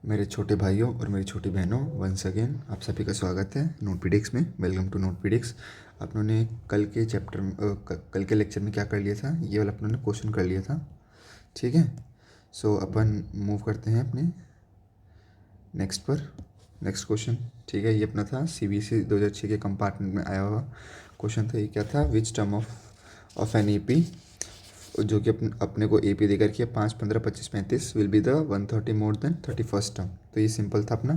मेरे छोटे भाइयों और मेरी छोटी बहनों, वंस अगेन आप सभी का स्वागत है नोटपीडिक्स में। Welcome to Notepedix. अपनों ने कल के लेक्चर में क्या कर लिया था, ये वाला अपनों ने क्वेश्चन कर लिया था। ठीक है, सो अपन मूव करते हैं अपने नेक्स्ट क्वेश्चन। ठीक है, ये अपना था CBSE 2006 के कंपार्टमेंट में आया हुआ क्वेश्चन था। ये क्या था, which term of an AP, जो कि अपने को AP देकर के 5, 15, 25, 35 will be the 130 more than 31st term. तो ये सिंपल था अपना,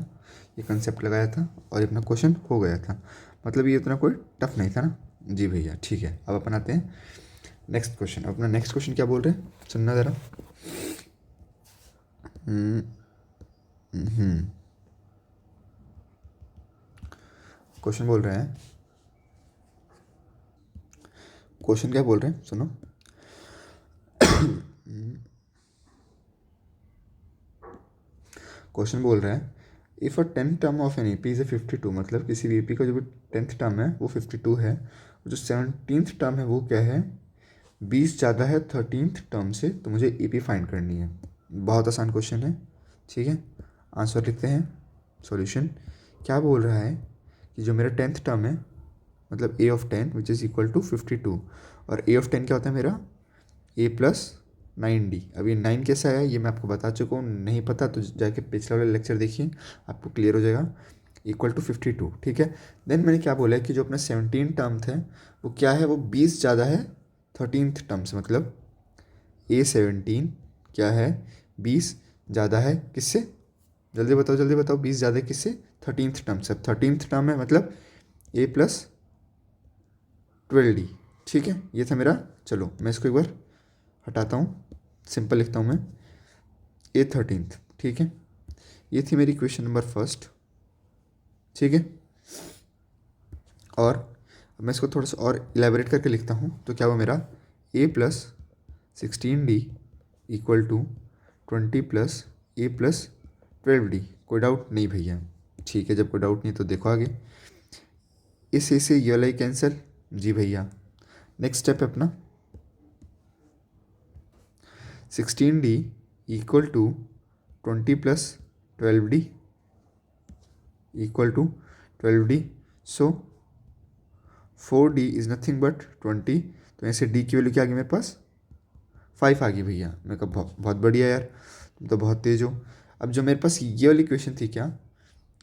ये कंसेप्ट लगाया था और ये अपना क्वेश्चन हो गया था। मतलब ये उतना कोई टफ नहीं था ना जी भैया। ठीक है, अब अपन आते हैं नेक्स्ट क्वेश्चन। अपना नेक्स्ट क्वेश्चन क्या बोल रहे हैं, सुनना ज़रा। क्वेश्चन बोल रहे हैं, क्वेश्चन क्या बोल रहे हैं सुनो। क्वेश्चन बोल रहा है, if a 10th term of an AP is 52, मतलब किसी भी AP का जो भी 10th टर्म है वो 52 है, जो 17th टर्म है वो क्या है, 20 ज़्यादा है 13th टर्म से, तो मुझे AP फाइंड करनी है। बहुत आसान क्वेश्चन है। ठीक है, आंसर लिखते हैं। सॉल्यूशन क्या बोल रहा है कि जो मेरा 10th टर्म है, मतलब A of 10 which is equal to 52, और A ऑफ 10 क्या होता है मेरा, A प्लस 9D। अब ये 9 कैसे आया ये मैं आपको बता चुका हूँ, नहीं पता तो जाके पिछला वाला लेक्चर देखिए, आपको क्लियर हो जाएगा। Equal to 52। ठीक है, देन मैंने क्या बोला है कि जो अपना 17 टर्म थे वो क्या है, वो 20 ज़्यादा है 13th टर्म से, मतलब A17 क्या है, 20 ज़्यादा है किससे, जल्दी बताओ जल्दी बताओ, 20 ज़्यादा है किससे, 13th टर्म से। 13th टर्म है मतलब A प्लस 12D। ठीक है, ये था मेरा। चलो मैं इसको एक बार हटाता हूँ, सिंपल लिखता हूँ मैं, A13th। ठीक है, ये थी मेरी क्वेश्चन नंबर फर्स्ट। ठीक है, और अब मैं इसको थोड़ा सा और इलेबोरेट करके लिखता हूँ, तो क्या हुआ मेरा, A plus 16D equal to 20 plus A plus 12D। कोई डाउट नहीं भैया। ठीक है, जब कोई डाउट नहीं तो देखो आगे, इस A से ये वाला ही कैंसिल जी भैया। नेक्स्ट स्टेप है अपना 16D equal to 20 plus 12D equal to 12D। So 4D is nothing but 20, तो ऐसे D की वैल्यू क्या आ गई मेरे पास, 5 आ गई भैया। मैं कहा बहुत बहुत बढ़िया यार, तुम तो बहुत तेज हो। अब जो मेरे पास ये वाली क्वेश्चन थी क्या,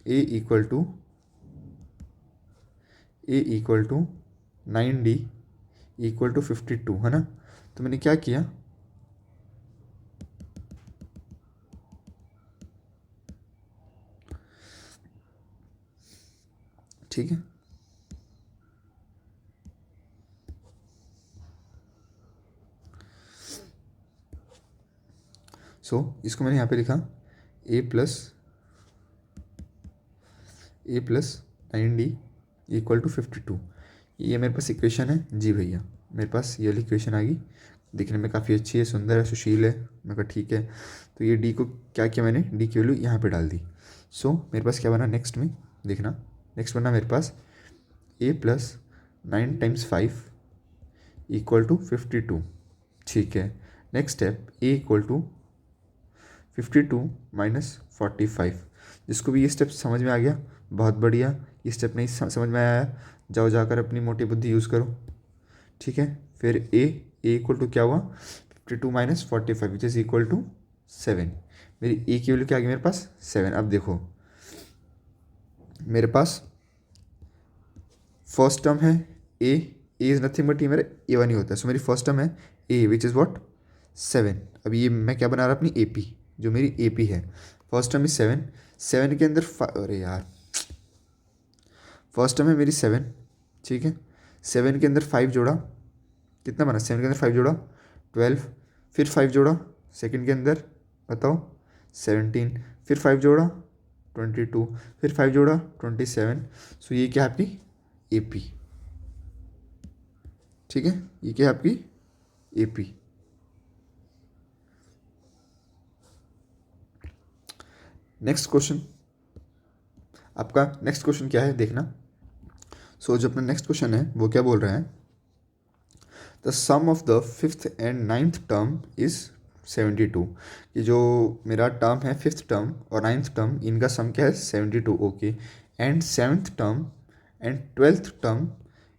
A equal to 9D equal to 52 है ना, तो मैंने क्या किया, ठीक है, इसको मैंने यहाँ पे लिखा A plus 9D equal to 52। ये मेरे पास इक्वेशन है जी भैया। मेरे पास ये वाली इक्वेशन आ गई, दिखने में काफ़ी अच्छी है, सुंदर है, सुशील है। मैं कहा ठीक है, तो ये D को क्या किया मैंने, D की वैल्यू यहाँ पे डाल दी। मेरे पास क्या बना नेक्स्ट में, देखना, नेक्स्ट बना मेरे पास A plus 9 times 5 equal to 52। ठीक है, next step A equal to 52 minus 45। जिसको भी ये स्टेप समझ में आ गया बहुत बढ़िया, ये स्टेप नहीं समझ में आया, जाओ जाकर अपनी मोटी बुद्धि यूज़ करो। ठीक है, फिर ए इक्वल टू क्या हुआ, 52 minus 45 which is equal to 7। मेरी ए की वैल्यू क्या आ गई मेरे पास, 7। अब देखो मेरे पास फर्स्ट टर्म है ए इज़ नथिंग बट ये मेरा A1 ही होता है। सो मेरी फर्स्ट टर्म है ए विच इज़ वॉट, 7। अब ये मैं क्या बना रहा अपनी AP, जो मेरी AP है, फर्स्ट टर्म इज 7। 7 के अंदर अरे यार, फर्स्ट टर्म है मेरी 7। ठीक है, 7 के अंदर 5 जोड़ा, कितना बना, 7 के अंदर 5 जोड़ा 12, फिर 5 जोड़ा सेकंड के अंदर, बताओ 17, फिर 5 जोड़ा 22, फिर 5 जोड़ा 27। ये क्या है आपकी AP। ठीक है, ये क्या है आपकी AP। नेक्स्ट क्वेश्चन, आपका नेक्स्ट क्वेश्चन क्या है देखना। जो अपना नेक्स्ट क्वेश्चन है वो क्या बोल रहा है, the sum of the 5th and 9th term is 72 कि जो मेरा टर्म है फिफ्थ टर्म और नाइन्थ टर्म, इनका सम क्या है 72, okay. And seventh term and twelfth term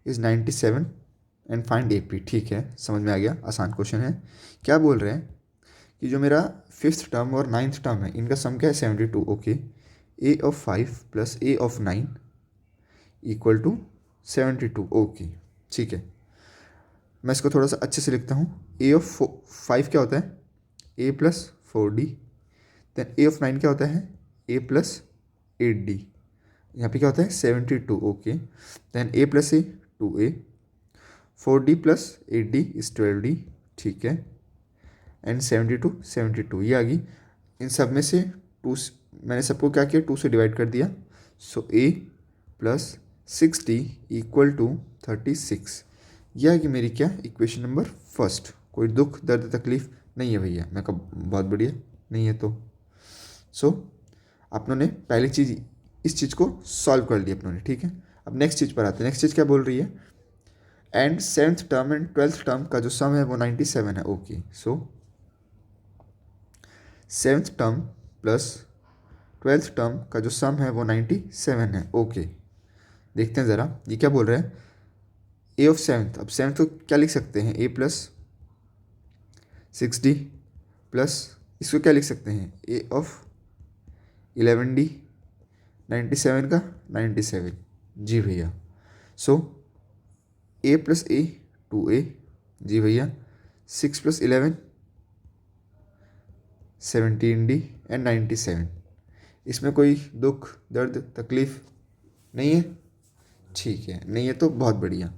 is 97 and find A P. ठीक है, समझ में आ गया, आसान क्वेश्चन है। क्या बोल रहे हैं कि जो मेरा फिफ्थ टर्म और नाइन्थ टर्म है इनका सम क्या है 72, okay. A of 5 plus A of 9 equal to 72, okay. ठीक है, मैं इसको थोड़ा सा अच्छे से लिखता हूँ। ए ऑफ 5 क्या होता है a plus 4d, then a of 9 क्या होता है ए प्लस 8d, यहाँ पे क्या होता है 72, okay. Then A plus A 2a, 4d plus 8d is 12d, ठीक है। एंड 72 ये आ गई। इन सब में से टू, मैंने सबको क्या किया 2 से डिवाइड कर दिया। So a plus 6d equal to 36। यह है कि मेरी क्या इक्वेशन नंबर फर्स्ट। कोई दुख दर्द तकलीफ नहीं है भैया, मैं कब बहुत बढ़िया नहीं है तो। सो अपनों ने पहली चीज़ इस चीज़ को सॉल्व कर लिया अपनों ने, ठीक है। अब नेक्स्ट चीज़ पर आते हैं। नेक्स्ट चीज़ क्या बोल रही है, and seventh term and twelfth term का जो सम है वो 97 है, okay. So seventh term plus twelfth term का जो सम है वो 97 है, ओके। देखते हैं ज़रा ये क्या बोल रहे हैं। ए ऑफ सेवन्थ, अब सेवन्थ को क्या लिख सकते हैं ए प्लस 6d प्लस इसको क्या लिख सकते हैं ए ऑफ 11d, 97 का 97, जी भैया। सो ए प्लस ए 2a, जी भैया। 6 प्लस 11 17d एंड 97। इसमें कोई दुख दर्द तकलीफ नहीं है, ठीक है, नहीं है तो बहुत बढ़िया।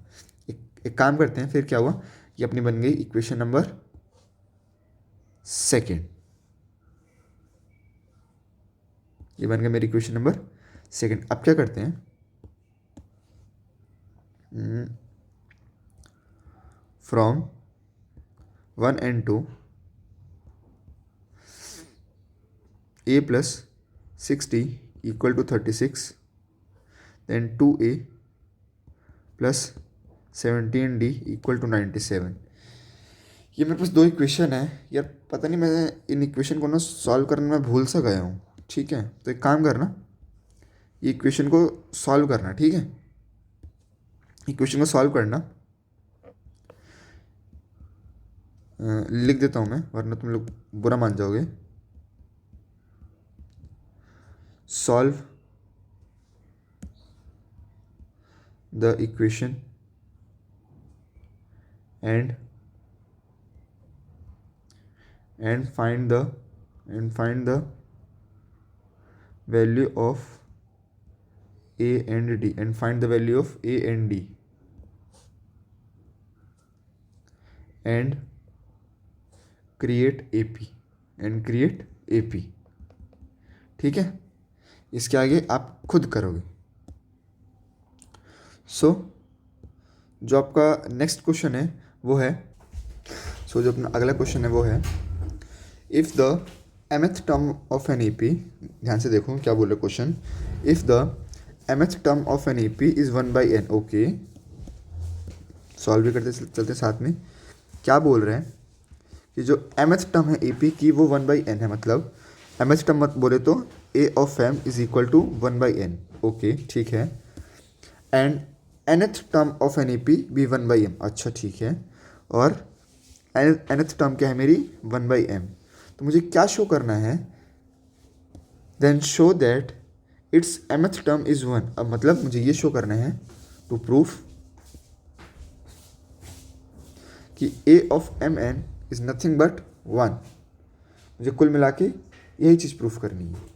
एक काम करते हैं, फिर क्या हुआ ये अपनी बन गई इक्वेशन नंबर सेकेंड। ये बन गया मेरी इक्वेशन नंबर सेकेंड। अब क्या करते हैं, from 1 and 2 a plus 6d equal to 36, then 2a plus 17d equal to 97। ये मेरे पास दो इक्वेशन है यार, पता नहीं मैं इन इक्वेशन को ना सॉल्व करने में भूल सा गया हूँ, ठीक है। तो एक काम करना, ये इक्वेशन को सॉल्व करना, ठीक है। इक्वेशन को सॉल्व करना, लिख देता हूँ मैं वरना तुम लोग बुरा मान जाओगे। Solve the equation and find the value of a and d, and find the value of a and d, and create AP, ठीक है। इसके आगे आप खुद करोगे। सो जो आपका नेक्स्ट क्वेश्चन है वो है, जो अपना अगला क्वेश्चन है वो है, if the mth term of an AP, ध्यान से देखो क्या बोल रहे question, if the mth term of an AP is 1/n, okay. Solve भी करते चलते साथ में। क्या बोल रहे हैं कि जो mth टर्म है AP की वो 1/n है, मतलब mth टर्म मत बोले तो a of m is equal to 1/n, okay, ठीक है। And nth term of an AP भी 1/m, अच्छा ठीक है। और nth टर्म क्या है मेरी 1/m, तो मुझे क्या शो करना है, then show that it's mth term is 1। अब मतलब मुझे ये शो करना है टू प्रूफ कि a of mn is nothing but 1। मुझे कुल मिला के यही चीज़ प्रूफ करनी है,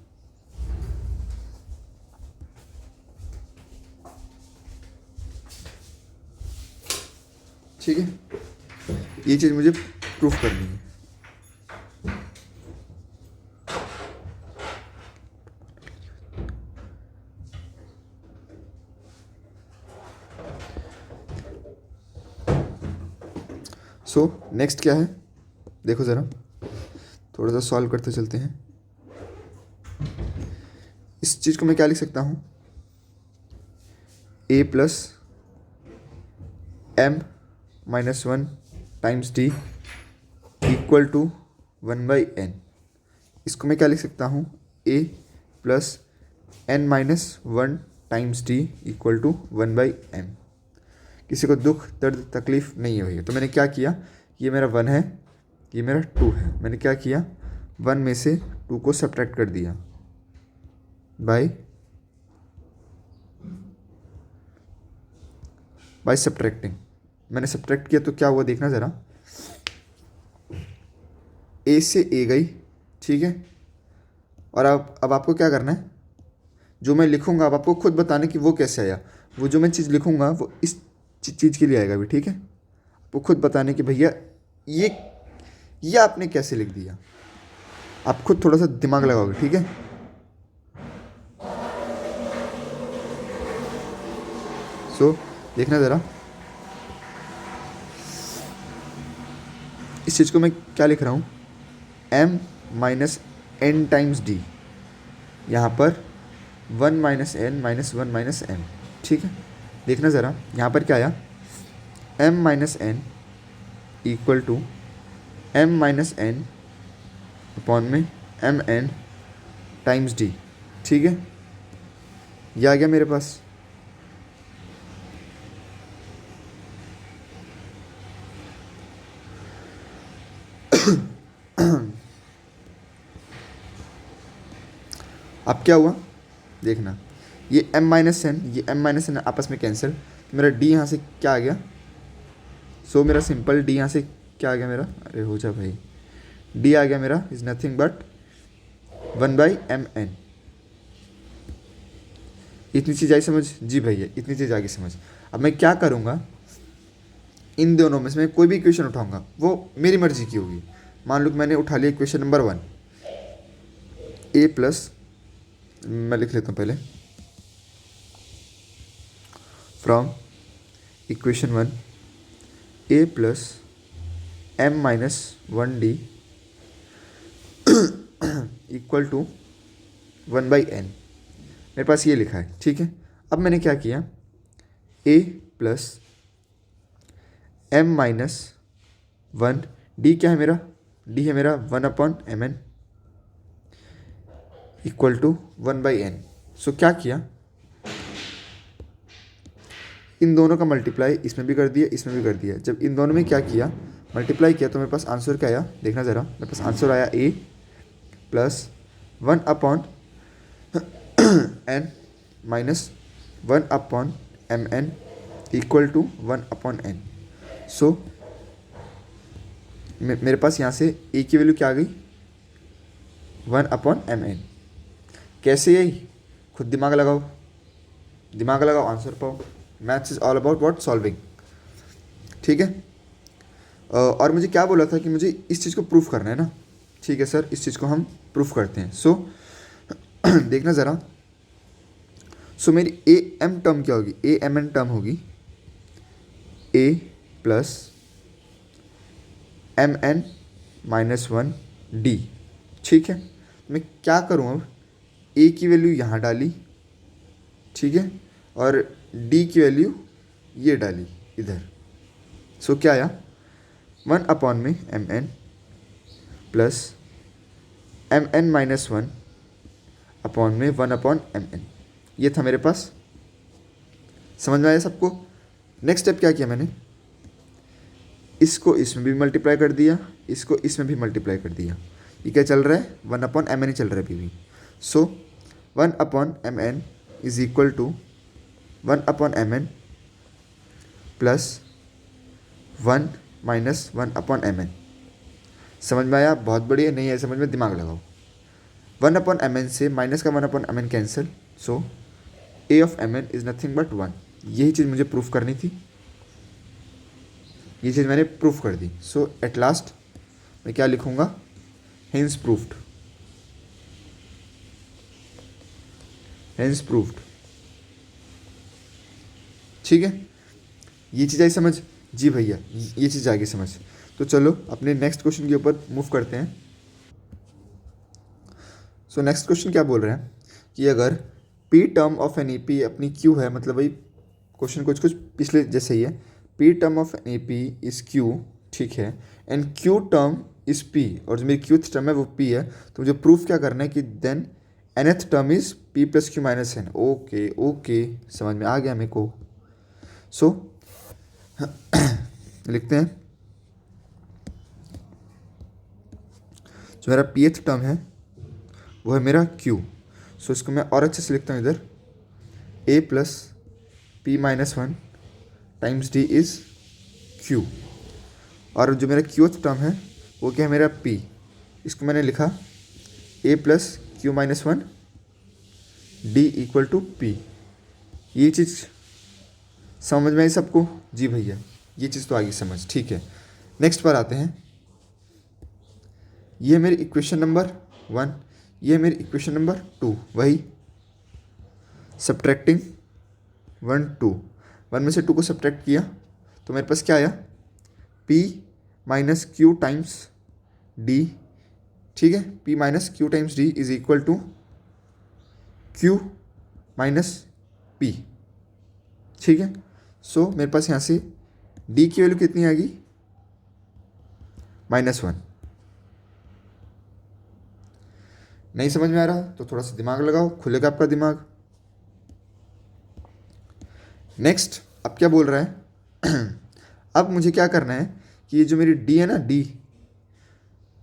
ठीक है। ये चीज़ मुझे प्रूफ करनी है। सो नेक्स्ट क्या है, देखो ज़रा थोड़ा सा सॉल्व करते चलते हैं। इस चीज़ को मैं क्या लिख सकता हूँ, a plus m -1 times d equal to 1/n। इसको मैं क्या लिख सकता हूँ, a plus n-1 times d equal to 1/m। किसी को दुख दर्द तकलीफ नहीं है भैया। तो मैंने क्या किया, ये मेरा 1 है, ये मेरा 2 है। मैंने क्या किया, 1 में से 2 को सब्ट्रैक्ट कर दिया बाय सब्ट्रैक्टिंग। मैंने सब्ट्रैक्ट किया तो क्या हुआ देखना ज़रा, a से a गई, ठीक है। और अब आपको क्या करना है, जो मैं लिखूंगा अब आपको खुद बताना कि वो कैसे आया। वो जो मैं चीज़ लिखूंगा वो इस चीज़ के लिए आएगा भी, ठीक है। आपको खुद बताने कि भैया ये आपने कैसे लिख दिया। आप खुद थोड़ा सा दिमाग लगाओगे, ठीक है। सो देखना ज़रा, इस चीज़ को मैं क्या लिख रहा हूँ, m-n टाइम्स d, यहाँ पर 1-n-1-m, ठीक है। देखना ज़रा यहाँ पर क्या आया, m-n equal to m-n upon में mn टाइम्स d, ठीक है। ये आ गया मेरे पास। अब क्या हुआ देखना, ये m-n ये m-n आपस में कैंसिल, तो मेरा d यहाँ से क्या आ गया। सो मेरा सिंपल d यहाँ से क्या आ गया मेरा, अरे हो जा भाई, d आ गया मेरा इज़ नथिंग बट 1/mn। इतनी चीज़ आई समझ, जी भैया इतनी चीज़ आ गई समझ। अब मैं क्या करूँगा, इन दोनों में से मैं कोई भी इक्वेशन उठाऊँगा, वो मेरी मर्जी की होगी। मान लो कि मैंने उठा लिया इक्वेशन नंबर 1, a प्लस, मैं लिख लेता हूँ पहले, from equation 1 a plus m-1d equal to 1/n। मेरे पास ये लिखा है, ठीक है। अब मैंने क्या किया, a प्लस m-1 d क्या है मेरा, d है मेरा 1/mn इक्वल टू 1/n। सो क्या किया, इन दोनों का मल्टीप्लाई इसमें भी कर दिया, इसमें भी कर दिया। जब इन दोनों में क्या किया, मल्टीप्लाई किया, तो मेरे पास आंसर क्या आया देखना ज़रा। मेरे पास आंसर आया a plus 1/n-1/mn equal to 1/n। So मेरे पास यहाँ से a की वैल्यू क्या आ गई, 1/mn। कैसे आई, खुद दिमाग लगाओ, आंसर पाओ। Maths is all about what, solving, ठीक है। और मुझे क्या बोला था कि मुझे इस चीज़ को प्रूफ करना है ना, ठीक है सर, इस चीज़ को हम प्रूफ करते हैं। सो देखना ज़रा, सो मेरी ए एम टर्म क्या होगी, ए एम एन टर्म होगी a प्लस m-n-1d, ठीक है। मैं क्या करूँ अब, a की वैल्यू यहाँ डाली, ठीक है, और d की वैल्यू ये डाली इधर। सो क्या आया, 1/m mn plus mn-1 upon में 1/mn। ये था मेरे पास, समझ में आया सबको। नेक्स्ट स्टेप क्या किया मैंने, इसको इसमें भी मल्टीप्लाई कर दिया, इसको इसमें भी मल्टीप्लाई कर दिया। ये क्या चल रहा है, 1/mn ही चल रहा है अभी भी। So 1/mn is equal to 1/mn plus 1 minus 1/mn। समझ में आया, बहुत बढ़िया। नहीं है समझ में, दिमाग लगाओ। 1/mn से माइनस का 1/mn cancel, so a of mn is nothing but 1। यही चीज़ मुझे प्रूफ करनी थी, ये चीज़ मैंने प्रूफ कर दी। सो एट लास्ट मैं क्या लिखूँगा, हेंस प्रूफ्ड, हेंस प्रूफ्ड, ठीक है। ये चीज़ आई समझ, जी भैया ये चीज़ आ गई समझ। तो चलो अपने नेक्स्ट क्वेश्चन के ऊपर मूव करते हैं। सो नेक्स्ट क्वेश्चन क्या बोल रहे हैं कि अगर p term of an AP अपनी q है, मतलब वही क्वेश्चन कुछ पिछले जैसे ही है, p term of an AP is q, ठीक है, and q term is P और जो मेरी क्यूथ टर्म है वो पी है, तो मुझे प्रूफ क्या करना है कि then nth term is P plus Q minus N. Okay okay, समझ में आ गया मेरे को। सो लिखते हैं, जो मेरा pth टर्म है वो है मेरा q। सो इसको मैं और अच्छे से लिखता हूँ इधर, a plus p minus one times D is q। और जो मेरा क्यूथ टर्म है वो क्या है मेरा p, इसको मैंने लिखा a plus Q minus one D equal to P. ये चीज़ समझ में आई सबको? जी भैया, ये चीज़ तो आ गई समझ, ठीक है। नेक्स्ट पर आते हैं, ये मेरी इक्वेशन नंबर 1, ये मेरी इक्वेशन नंबर 2, वही सब्ट्रैक्टिंग 1 2, 1 में से 2 को सब्ट्रैक्ट किया तो मेरे पास क्या आया, p minus Q times D, ठीक है, p minus Q times D is equal to q minus p, ठीक है। सो मेरे पास यहाँ से d की वैल्यू कितनी आ गई, -1। नहीं समझ में आ रहा तो थोड़ा सा दिमाग लगाओ, खुलेगा आपका दिमाग। नेक्स्ट अब क्या बोल रहा है अब मुझे क्या करना है कि ये जो मेरी d है ना, d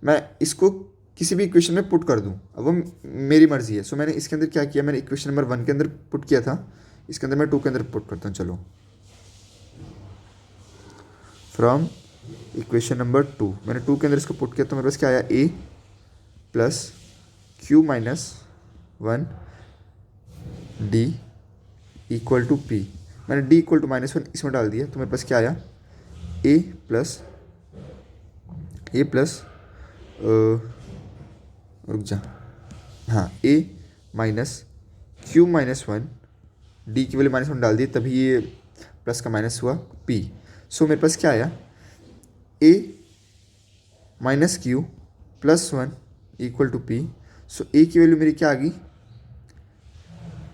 मैं इसको किसी भी इक्वेशन में पुट कर दूं, अब वो मेरी मर्जी है। सो मैंने इसके अंदर क्या किया, मैंने इक्वेशन नंबर 1 के अंदर पुट किया था, इसके अंदर मैं 2 के अंदर पुट करता हूँ। चलो, फ्रॉम इक्वेशन नंबर 2 मैंने 2 के अंदर इसको पुट किया तो मेरे पास क्या आया, a plus Q minus one D equal to P. मैंने d इक्वल टू -1 इसमें डाल दिया तो मेरे पास क्या आया, a प्लस रुक जा, हाँ, a minus Q minus one D की वैल्यू -1 डाल दी तभी ये प्लस का माइनस हुआ p। सो मेरे पास क्या आया, a minus Q plus one equal to P. So a की वैल्यू मेरी क्या आ गई,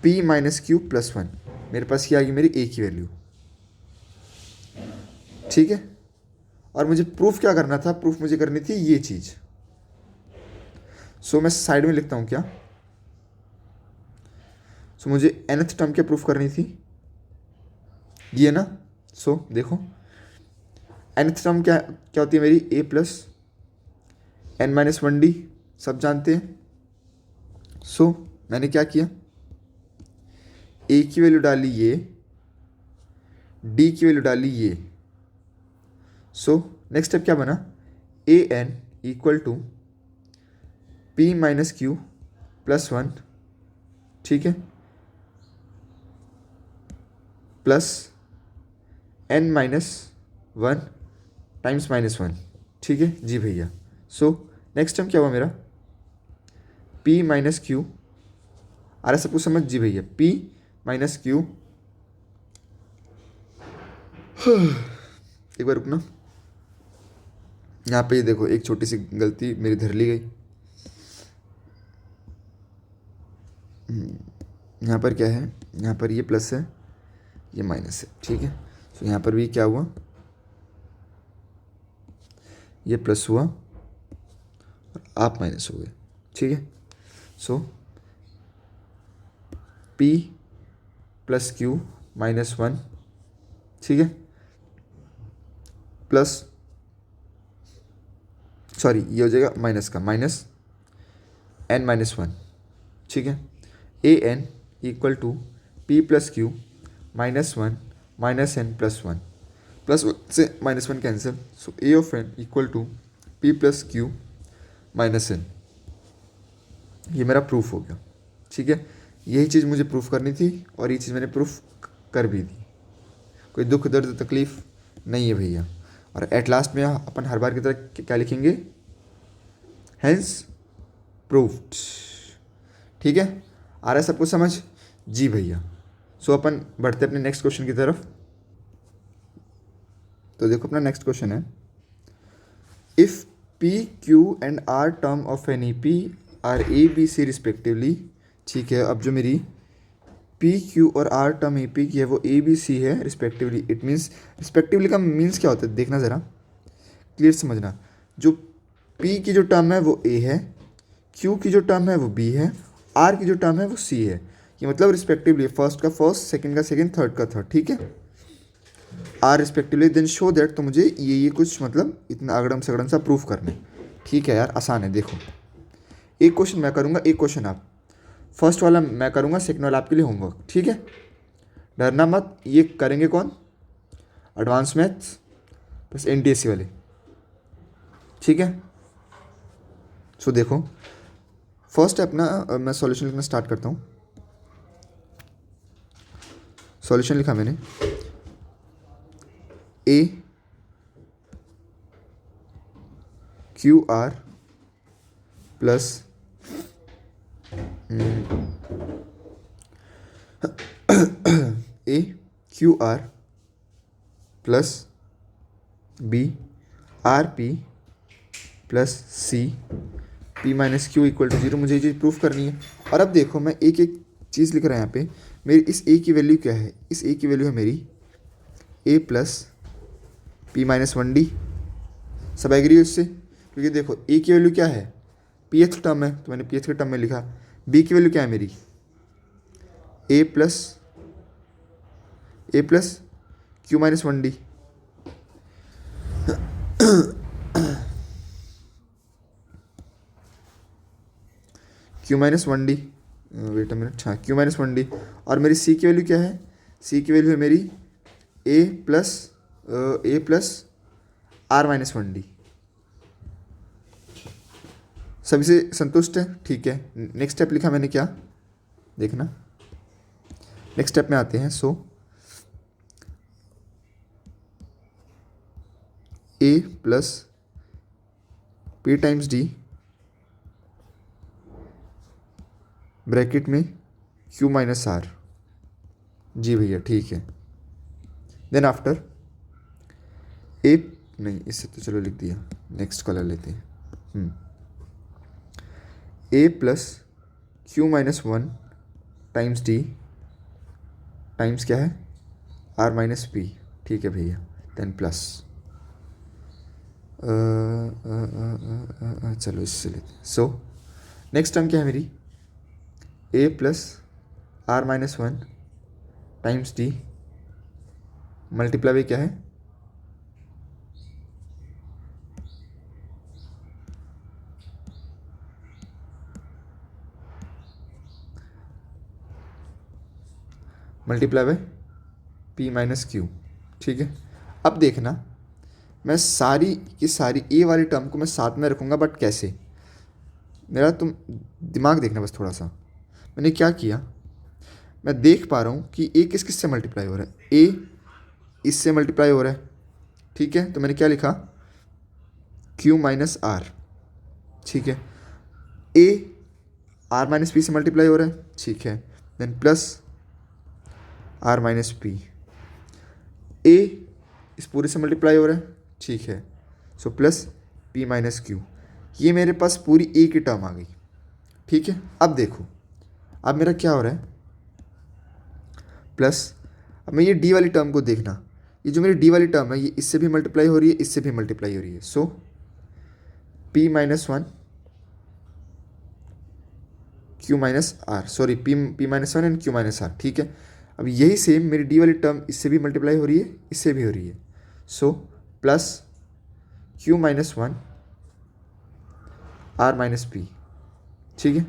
p minus Q plus one, मेरे पास ये आ गई मेरी a की वैल्यू, ठीक है। और मुझे प्रूफ क्या करना था, प्रूफ मुझे करनी थी ये चीज़। सो मैं साइड में लिखता हूँ क्या, सो मुझे nth टर्म क्या प्रूफ करनी थी, ये ना। सो देखो nth टर्म क्या क्या होती है मेरी, a plus n minus one D, सब जानते हैं। सो मैंने क्या किया, a की वैल्यू डाली ये, d की वैल्यू डाली ये। सो नेक्स्ट स्टेप क्या बना, a n equal to p minus Q plus one, ठीक है, plus n minus one times -1, ठीक है जी भैया। सो नेक्स्ट टाइम क्या हुआ मेरा, p माइनस क्यू, आ रहा सब कुछ समझ जी भैया, p माइनस क्यू, एक बार रुकना, यहाँ पे ये देखो एक छोटी सी गलती मेरी धर ली गई। यहाँ पर क्या है, यहाँ पर ये प्लस है ये माइनस है, ठीक है। तो यहाँ पर भी क्या हुआ, ये प्लस हुआ और आप माइनस हो गए, ठीक है। सो p प्लस क्यू -1, ठीक है, प्लस सॉरी ये हो जाएगा माइनस का माइनस n-1, ठीक है, a n equal to p plus Q -1 minus n plus one, plus से -1 cancel. So a of n equal to p plus Q minus n, ये मेरा प्रूफ हो गया, ठीक है। यही चीज़ मुझे प्रूफ करनी थी और ये चीज़ मैंने प्रूफ कर भी दी, कोई दुख दर्द तकलीफ नहीं है भैया। और एट लास्ट में अपन हर बार की तरह क्या लिखेंगे, हेंस प्रूफ्ड, ठीक है। आ रहा है सबको समझ जी भैया। सो अपन बढ़ते अपने नेक्स्ट क्वेश्चन की तरफ। तो देखो अपना नेक्स्ट क्वेश्चन है, if P Q and R term of an E P R A B C respectively, ठीक है। अब जो मेरी पी क्यू और आर टर्म ए पी की है वो ए बी सी है रिस्पेक्टिवली। इट मीन्स रिस्पेक्टिवली का मीन्स क्या होता है, देखना ज़रा क्लियर समझना। जो पी की जो टर्म है वो ए है, क्यू की जो टर्म है वो बी है, आर की जो टर्म है वो सी है। ये मतलब रिस्पेक्टिवली फर्स्ट का फर्स्ट, सेकंड का सेकंड, थर्ड का थर्ड, ठीक है, R respectively. Then show that, तो मुझे ये कुछ मतलब इतना अगड़म सगड़म सा प्रूफ करना है। ठीक है यार, आसान है। देखो, एक क्वेश्चन मैं करूँगा, एक क्वेश्चन आप। फर्स्ट वाला मैं करूँगा, सेकंड वाला आपके लिए होमवर्क, ठीक है। डरना मत, ये करेंगे कौन? एडवांस मैथ्स प्लस एनटीएससी वाले, ठीक है। सो देखो, फर्स्ट स्टेप ना, मैं सॉल्यूशन लिखना स्टार्ट करता हूँ। सॉल्यूशन लिखा मैंने, a q r plus a q r plus b r p plus c p minus q equal to 0। मुझे ये चीज़ प्रूफ करनी है। और अब देखो, मैं एक एक चीज़ लिख रहा हूँ यहाँ पे। मेरी इस ए की वैल्यू क्या है? इस ए की वैल्यू है मेरी a plus p minus 1d। सब एग्री हो इससे? क्योंकि देखो, ए की वैल्यू क्या है? पी एथ टर्म है, तो मैंने पी एथ के टर्म में लिखा। बी की वैल्यू क्या है मेरी? A plus Q minus 1d। Q minus 1d, wait a minute, हाँ क्यू माइनस 1d। और मेरी सी की वैल्यू क्या है? सी की वैल्यू है मेरी a plus are minus 1d। सभी से संतुष्ट है? ठीक है। नेक्स्ट स्टेप लिखा मैंने क्या, देखना। नेक्स्ट स्टेप में आते हैं। So a plus p times d bracket में क्यू माइनस आर। जी भैया, ठीक है। देन आफ्टर ए, नहीं इससे तो चलो लिख दिया, नेक्स्ट कलर लेते हैं। A plus Q minus 1 times d times क्या है? R minus P. ठीक है भैया। देन प्लस चलो इससे लेते हैं। सो नेक्स्ट टर्म क्या है मेरी? A plus are minus 1 times d multiply by क्या है? Multiply by p minus Q. ठीक है। अब देखना, मैं सारी की सारी ए वाली टर्म को मैं साथ में रखूँगा, बट कैसे? मेरा तुम दिमाग देखना बस थोड़ा सा। मैंने क्या किया, मैं देख पा रहा हूँ कि ए किस किस से मल्टीप्लाई हो रहा है। ए इससे मल्टीप्लाई हो रहा है, ठीक है। तो मैंने क्या लिखा? Q minus r. ठीक है। ए आर माइनस पी से मल्टीप्लाई हो रहा है, ठीक है। Then plus are minus p. A इस पूरे से मल्टीप्लाई हो रहा है, ठीक है। So plus p minus q. ये मेरे पास पूरी ए की टर्म आ गई, ठीक है। अब देखो, अब मेरा क्या हो रहा है? प्लस, अब मैं ये डी वाली टर्म को देखना। ये जो मेरी डी वाली टर्म है, ये इससे भी मल्टीप्लाई हो रही है, इससे भी मल्टीप्लाई हो रही है। So p minus 1 q minus r, sorry p minus 1 and q minus r, ठीक है। अब यही सेम मेरी डी वाली टर्म इससे भी मल्टीप्लाई हो रही है, इससे भी हो रही है। So plus Q minus 1 R minus P, ठीक है।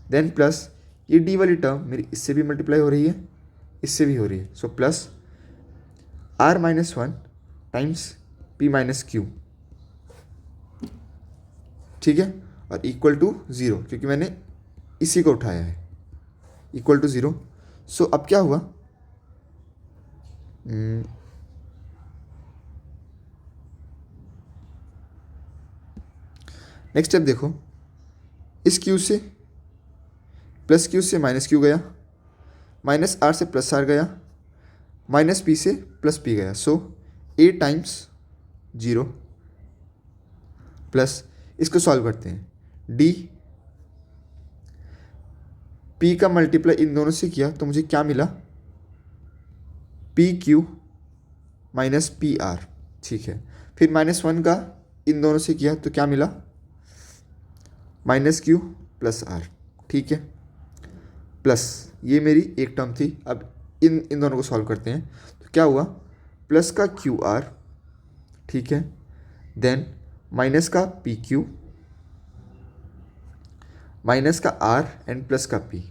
देन प्लस ये डी वाली टर्म मेरी इससे भी मल्टीप्लाई हो रही है, इससे भी हो रही है। So plus are minus 1 times P minus Q, ठीक है। और इक्वल टू 0, क्योंकि मैंने इसी को उठाया है, इक्वल टू 0। सो अब क्या हुआ? नेक्स्ट स्टेप देखो, इस क्यू से प्लस क्यू से माइनस क्यू गया, माइनस आर से प्लस आर गया, माइनस पी से प्लस पी गया। सो ए टाइम्स 0 प्लस, इसको सॉल्व करते हैं। डी पी का मल्टीप्लाई इन दोनों से किया तो मुझे क्या मिला? P Q minus P R, ठीक है। फिर -1 का इन दोनों से किया तो क्या मिला? माइनस क्यू प्लस आर, ठीक है, प्लस ये मेरी एक टर्म थी। अब इन दोनों को सॉल्व करते हैं तो क्या हुआ, प्लस का क्यू आर, ठीक है, देन माइनस का पी क्यू, माइनस का आर एंड प्लस का पी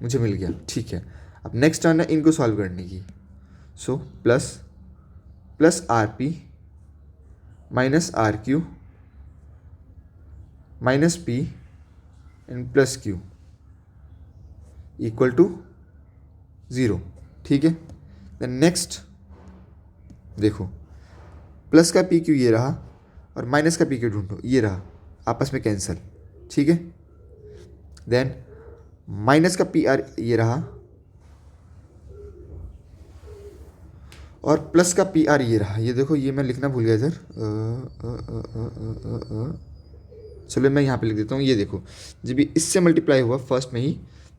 मुझे मिल गया, ठीक है। अब नेक्स्ट टर्न है इनको सॉल्व करने की। So plus R P minus R Q minus P and plus Q equal to 0, ठीक है। देन नेक्स्ट देखो, प्लस का पी क्यू ये रहा और माइनस का पी क्यू ढूंढो, ये रहा, आपस में कैंसिल, ठीक है। देन माइनस का पी आर ये रहा और प्लस का पी आर ये रहा, ये देखो, ये मैं लिखना भूल गया इधर, चलो मैं यहाँ पे लिख देता हूँ। ये देखो, जब भी इससे मल्टीप्लाई हुआ फर्स्ट में ही,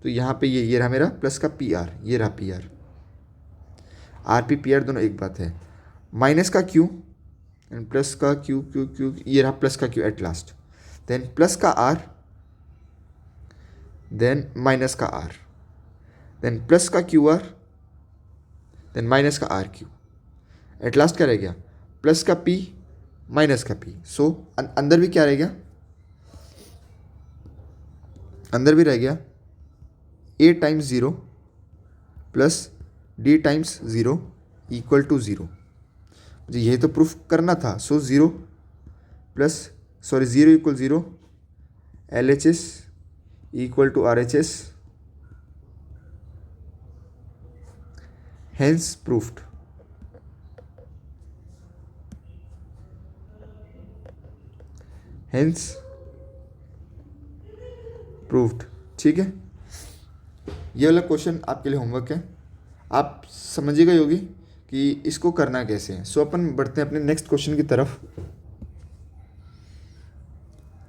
तो यहाँ पे ये रहा मेरा प्लस का पी आर, ये रहा पी आर दोनों एक बात है। माइनस का क्यू एंड प्लस का क्यू क्यू क्यू, ये रहा प्लस का Q at last, then plus का आर, देन माइनस का आर, देन प्लस का क्यू आर, देन माइनस का आर क्यू, एट लास्ट क्या रह गया, प्लस का पी माइनस का पी। सो अंदर भी क्या रह गया, अंदर भी रह गया a times 0 plus d times 0 equal to 0। मुझे यही तो प्रूफ करना था। So 0 equal 0, LHS equal to RHS, hence proved. Hence proved, ठीक है। ये वाला क्वेश्चन आपके लिए होमवर्क है, आप समझिएगा योगी कि इसको करना कैसे है। सो अपन बढ़ते हैं अपने नेक्स्ट क्वेश्चन की तरफ।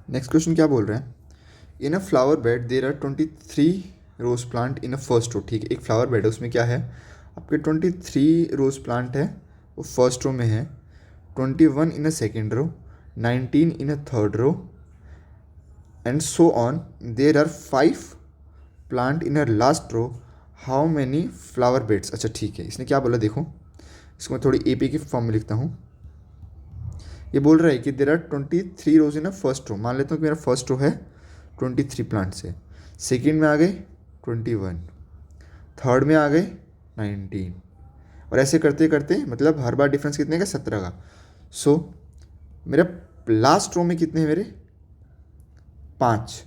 नेक्स्ट क्वेश्चन क्या बोल रहे हैं, in a flower bed there are 23 rose plant in a first row, ठीक है। एक फ्लावर बेड है, उसमें क्या है, आपके 23 रोज प्लांट है, वो फर्स्ट रो में है, 21 in a second row, 19 in a third row and so on. There are 5 plant in a last row, how many flower beds. अच्छा ठीक है, इसने क्या बोला देखो, इसको मैं थोड़ी एपी की फॉर्म में लिखता हूँ। ये बोल रहा है कि there are 23 rows in a first row, मान लेता हूँ कि मेरा फर्स्ट रो है 23 प्लांट्स है, सेकेंड में आ गए 21, थर्ड में आ गए 19, और ऐसे करते करते मतलब हर बार डिफरेंस कितने का, 17 का। सो मेरा लास्ट रो में कितने हैं मेरे, 5।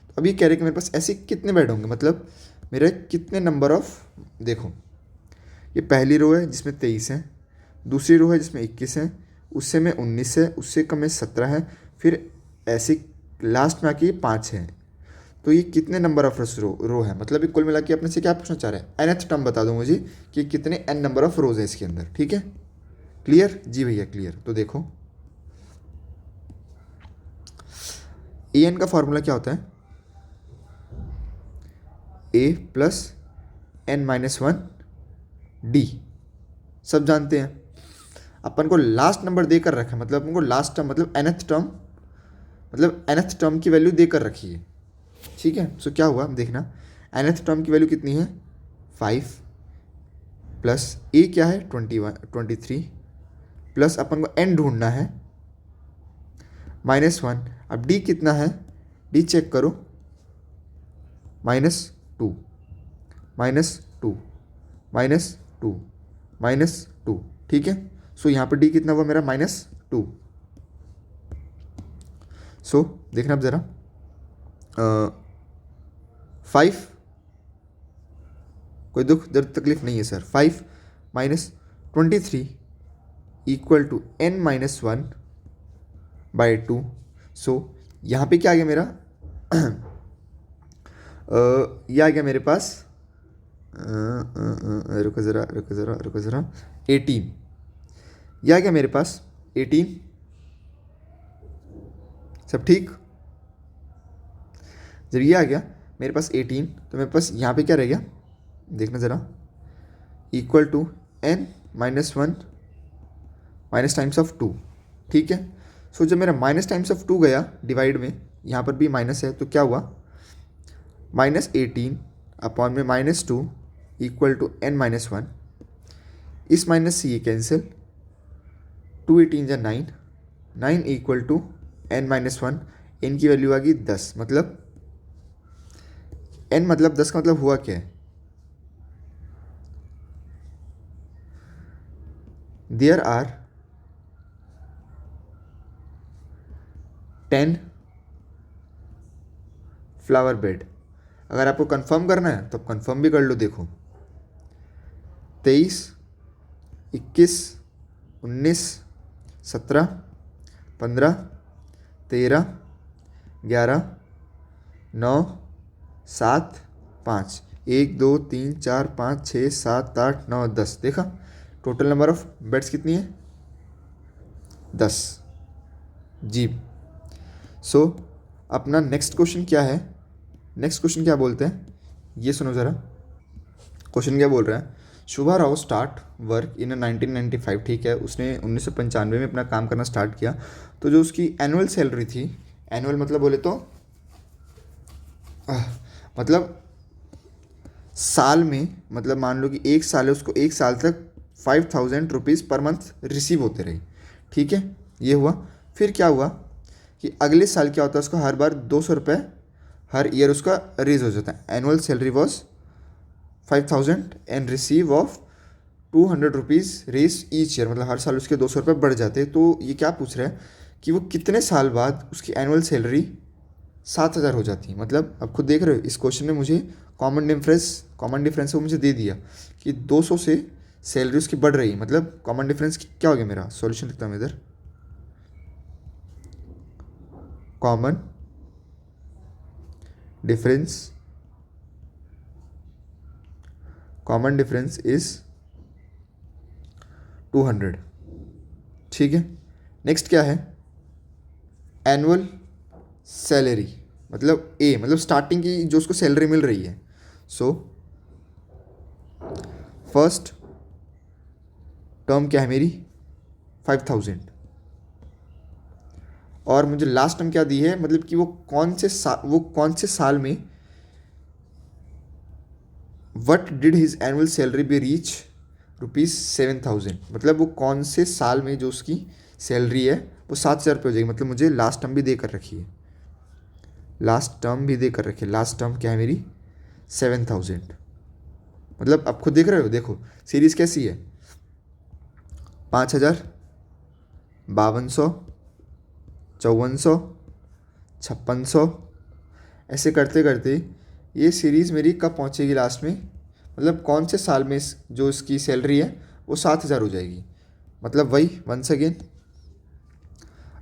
तो अभी कह रहे कि मेरे पास ऐसे कितने बेड होंगे, मतलब मेरे कितने नंबर ऑफ, देखो ये पहली रो है जिसमें 23 है, दूसरी रो है जिसमें 21 है, उससे में 19 है, उससे कम में 17 है, फिर ऐसे लास्ट में आके 5 है। तो ये कितने नंबर ऑफ रो है, मतलब ये कुल मिला के अपने से क्या पूछना चाह रहा है, nth टर्म बता दो मुझे कि कितने n नंबर ऑफ रोज है इसके अंदर, ठीक है। क्लियर जी भैया, क्लियर। तो देखो an का फॉर्मूला क्या होता है, a प्लस n-1 d, सब जानते हैं। अपन को लास्ट नंबर देकर रखा है, मतलब अपन को लास्ट टर्म मतलब nth टर्म, मतलब nth टर्म की वैल्यू देकर रखी है, ठीक है। सो क्या हुआ देखना, nth टर्म की वैल्यू कितनी है 5 प्लस a क्या है 23 प्लस अपन को n ढूंढना है -1। अब d कितना है, d चेक करो, -2 -2 -2 ठीक है। सो यहाँ पर d कितना हुआ मेरा -2। सो देखना अब ज़रा 5, कोई दुख दर्द तकलीफ नहीं है सर, 5 - 23 इक्वल टू n-1/2। सो यहाँ पे क्या आ गया मेरा ये आ गया मेरे पास, रुको ज़रा 18, ये आ गया मेरे पास 18, सब ठीक। जब ये आ गया मेरे पास 18, तो मेरे पास यहाँ पे क्या रह गया देखना ज़रा, equal to n-1 minus times of 2, ठीक है। सो जब मेरा माइनस टाइम्स ऑफ 2 गया डिवाइड में, यहाँ पर भी माइनस है, तो क्या हुआ, -18 अपॉन में -2 इक्वल टू n-1। इस माइनस से ये cancel, 2 × 18 = 9, 9 equal to n-1। n की वैल्यू आ गई 10, मतलब n मतलब 10 का मतलब हुआ क्या है, देयर आर 10 फ्लावर बेड। अगर आपको कंफर्म करना है तो आप कंफर्म भी कर लो। देखो 23, 21, 19, 17, 15, 13, 11, 9, 7, 5, 1 2 3 4 5 6 7 8 9 10। देखा टोटल नंबर ऑफ बेड्स कितनी है, 10 जी। सो अपना नेक्स्ट क्वेश्चन क्या है, नेक्स्ट क्वेश्चन क्या बोलते हैं ये सुनो ज़रा। क्वेश्चन क्या बोल रहा है, शुभा राव स्टार्ट वर्क इन 1995। ठीक है, उसने 1995 में अपना काम करना स्टार्ट किया। तो जो उसकी एनुअल सैलरी थी, एनुअल मतलब बोले तो मतलब साल में, मतलब मान लो कि एक साल है, उसको एक साल तक 5000 रुपीज़ पर मंथ रिसीव होते रहे। ठीक है, ये हुआ। फिर क्या हुआ कि अगले साल क्या होता है, उसको हर बार 200 रुपये हर ईयर उसका रेज हो जाता है। Annual salary was 5000 and receive of 200 rupees raise each year, मतलब हर साल उसके 200 रुपये बढ़ जाते हैं। तो ये क्या पूछ रहा है कि वो कितने साल बाद उसकी एनुअल सैलरी 7000 हो जाती है। मतलब अब खुद देख रहे हो, इस क्वेश्चन में मुझे कॉमन डिफरेंस वो मुझे दे दिया कि 200 से सैलरी उसकी बढ़ रही है। मतलब कॉमन डिफरेंस क्या हो गया, मेरा सॉल्यूशन लिखता हूँ इधर, कॉमन डिफरेंस इज 200। ठीक है, नेक्स्ट क्या है, एनुअल सैलरी मतलब ए, मतलब स्टार्टिंग की जो उसको सैलरी मिल रही है। सो फर्स्ट टर्म क्या है मेरी, 5000, और मुझे लास्ट टर्म क्या दी है, मतलब कि वो कौन से साल में what did his annual salary be reach ₹7000, मतलब वो कौन से साल में जो उसकी सैलरी है वो 7000 रुपये हो जाएगी। मतलब मुझे लास्ट टर्म भी दे कर रखी है, लास्ट टर्म क्या है मेरी 7000। मतलब आप खुद देख रहे हो, देखो सीरीज कैसी है, 5000, 5200, 5400, 5600, ऐसे करते करते ये सीरीज़ मेरी कब पहुंचेगी लास्ट में, मतलब कौन से साल में जो इसकी सैलरी है वो 7000 हो जाएगी। मतलब वही वंस अगेन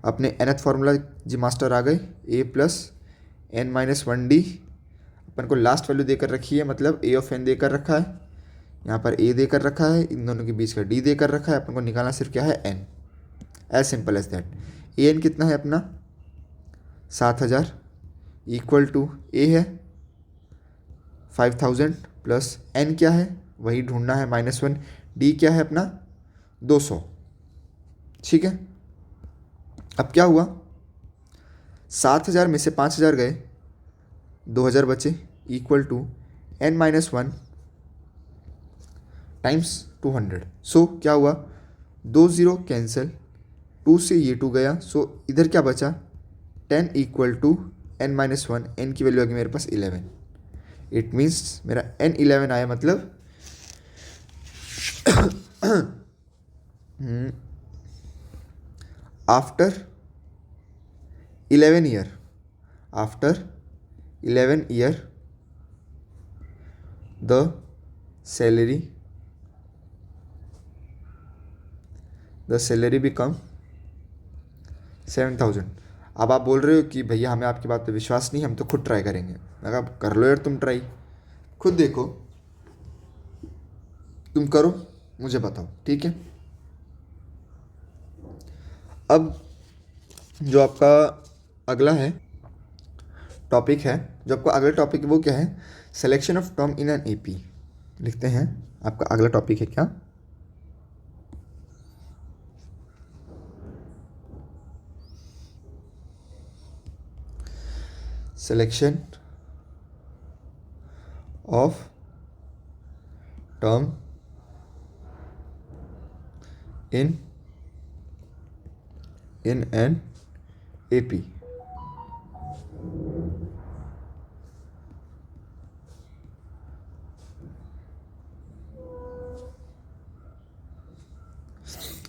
अपने nth फार्मूला जी मास्टर आ गए, a+n-1d। अपन को लास्ट वैल्यू देकर रखी है, मतलब a ऑफ n देकर रखा है, यहाँ पर a देकर रखा है, इन दोनों के बीच का d देकर रखा है। अपन को निकालना सिर्फ क्या है, n। As simple as that. A N कितना है अपना 7000 इक्वल टू ए है 5000 प्लस n क्या है वही ढूंढना है -1, d क्या है अपना 200। ठीक है, अब क्या हुआ, 7000 में से 5000 गए, 2000 बचे इक्वल टू n-1 टाइम्स 200। सो क्या हुआ, 2 0 कैंसिल, 2 से ये 2 गया, सो इधर क्या बचा 10 इक्वल टू n-1, n की वैल्यू आ गई मेरे पास 11। इट मीन्स मेरा n11 आया, मतलब after 11 year, the salary become 7000। अब आप बोल रहे हो कि भैया हमें आपकी बात पे विश्वास नहीं, हम तो खुद ट्राई करेंगे। मैं कहा कर लो यार, तुम ट्राई खुद देखो, तुम करो मुझे बताओ। ठीक है, अब जो आपका अगला है टॉपिक है, जो आपका अगला टॉपिक है वो क्या है, selection of term in an AP. लिखते हैं आपका अगला टॉपिक है क्या, selection of term in an AP.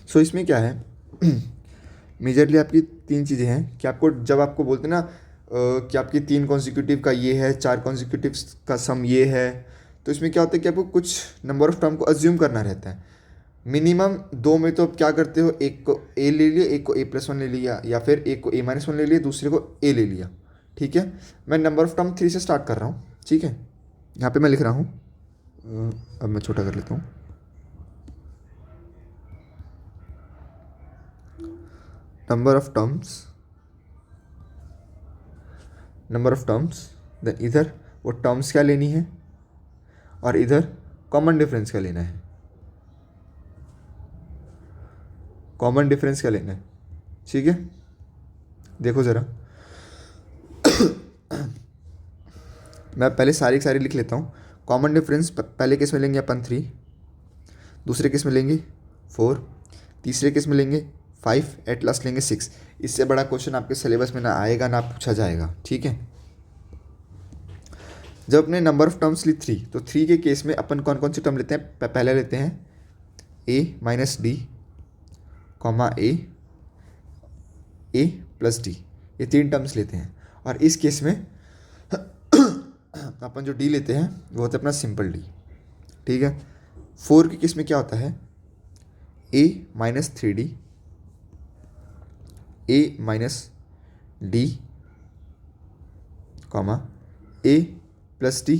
So इसमें क्या है, मेजरली आपकी तीन चीज़ें हैं कि आपको जब आपको बोलते हैं ना कि आपकी 3 कॉन्जिक्यूटिव का ये है, 4 कॉन्जिक्यूटिव का सम ये है, तो इसमें क्या होता है कि आपको कुछ नंबर ऑफ टर्म को अज्यूम करना रहता है। मिनिमम 2 में तो आप क्या करते हो, एक को ए ले लिया, एक को a+1 ले लिया, या फिर एक को a-1 ले लिया, दूसरे को a ले लिया। ठीक है, मैं नंबर ऑफ टर्म 3 से स्टार्ट कर रहा हूँ। ठीक है, यहाँ पे मैं लिख रहा हूँ, अब मैं छोटा कर लेता हूँ। नंबर ऑफ टर्म्स, देन इधर वो टर्म्स क्या लेनी है और इधर कॉमन डिफरेंस क्या लेना है। कॉमन डिफरेंस क्या लेना है, ठीक है। देखो ज़रा, मैं पहले सारी लिख लेता हूँ। कॉमन डिफरेंस पहले केस में लेंगे अपन 3, दूसरे केस में लेंगे 4, तीसरे केस में लेंगे 5, एट लास्ट लेंगे 6। इससे बड़ा क्वेश्चन आपके सिलेबस में ना आएगा ना पूछा जाएगा। ठीक है, जब अपने नंबर ऑफ टर्म्स ली 3, तो 3 के केस में अपन कौन कौन सी टर्म लेते हैं, पहले लेते हैं a-d, a+d, ये 3 टर्म्स लेते हैं। और इस केस में अपन जो d लेते हैं वो होता है अपना सिंपल d। ठीक है, 4 के केस में क्या होता है, a-3d, a-d, a+d,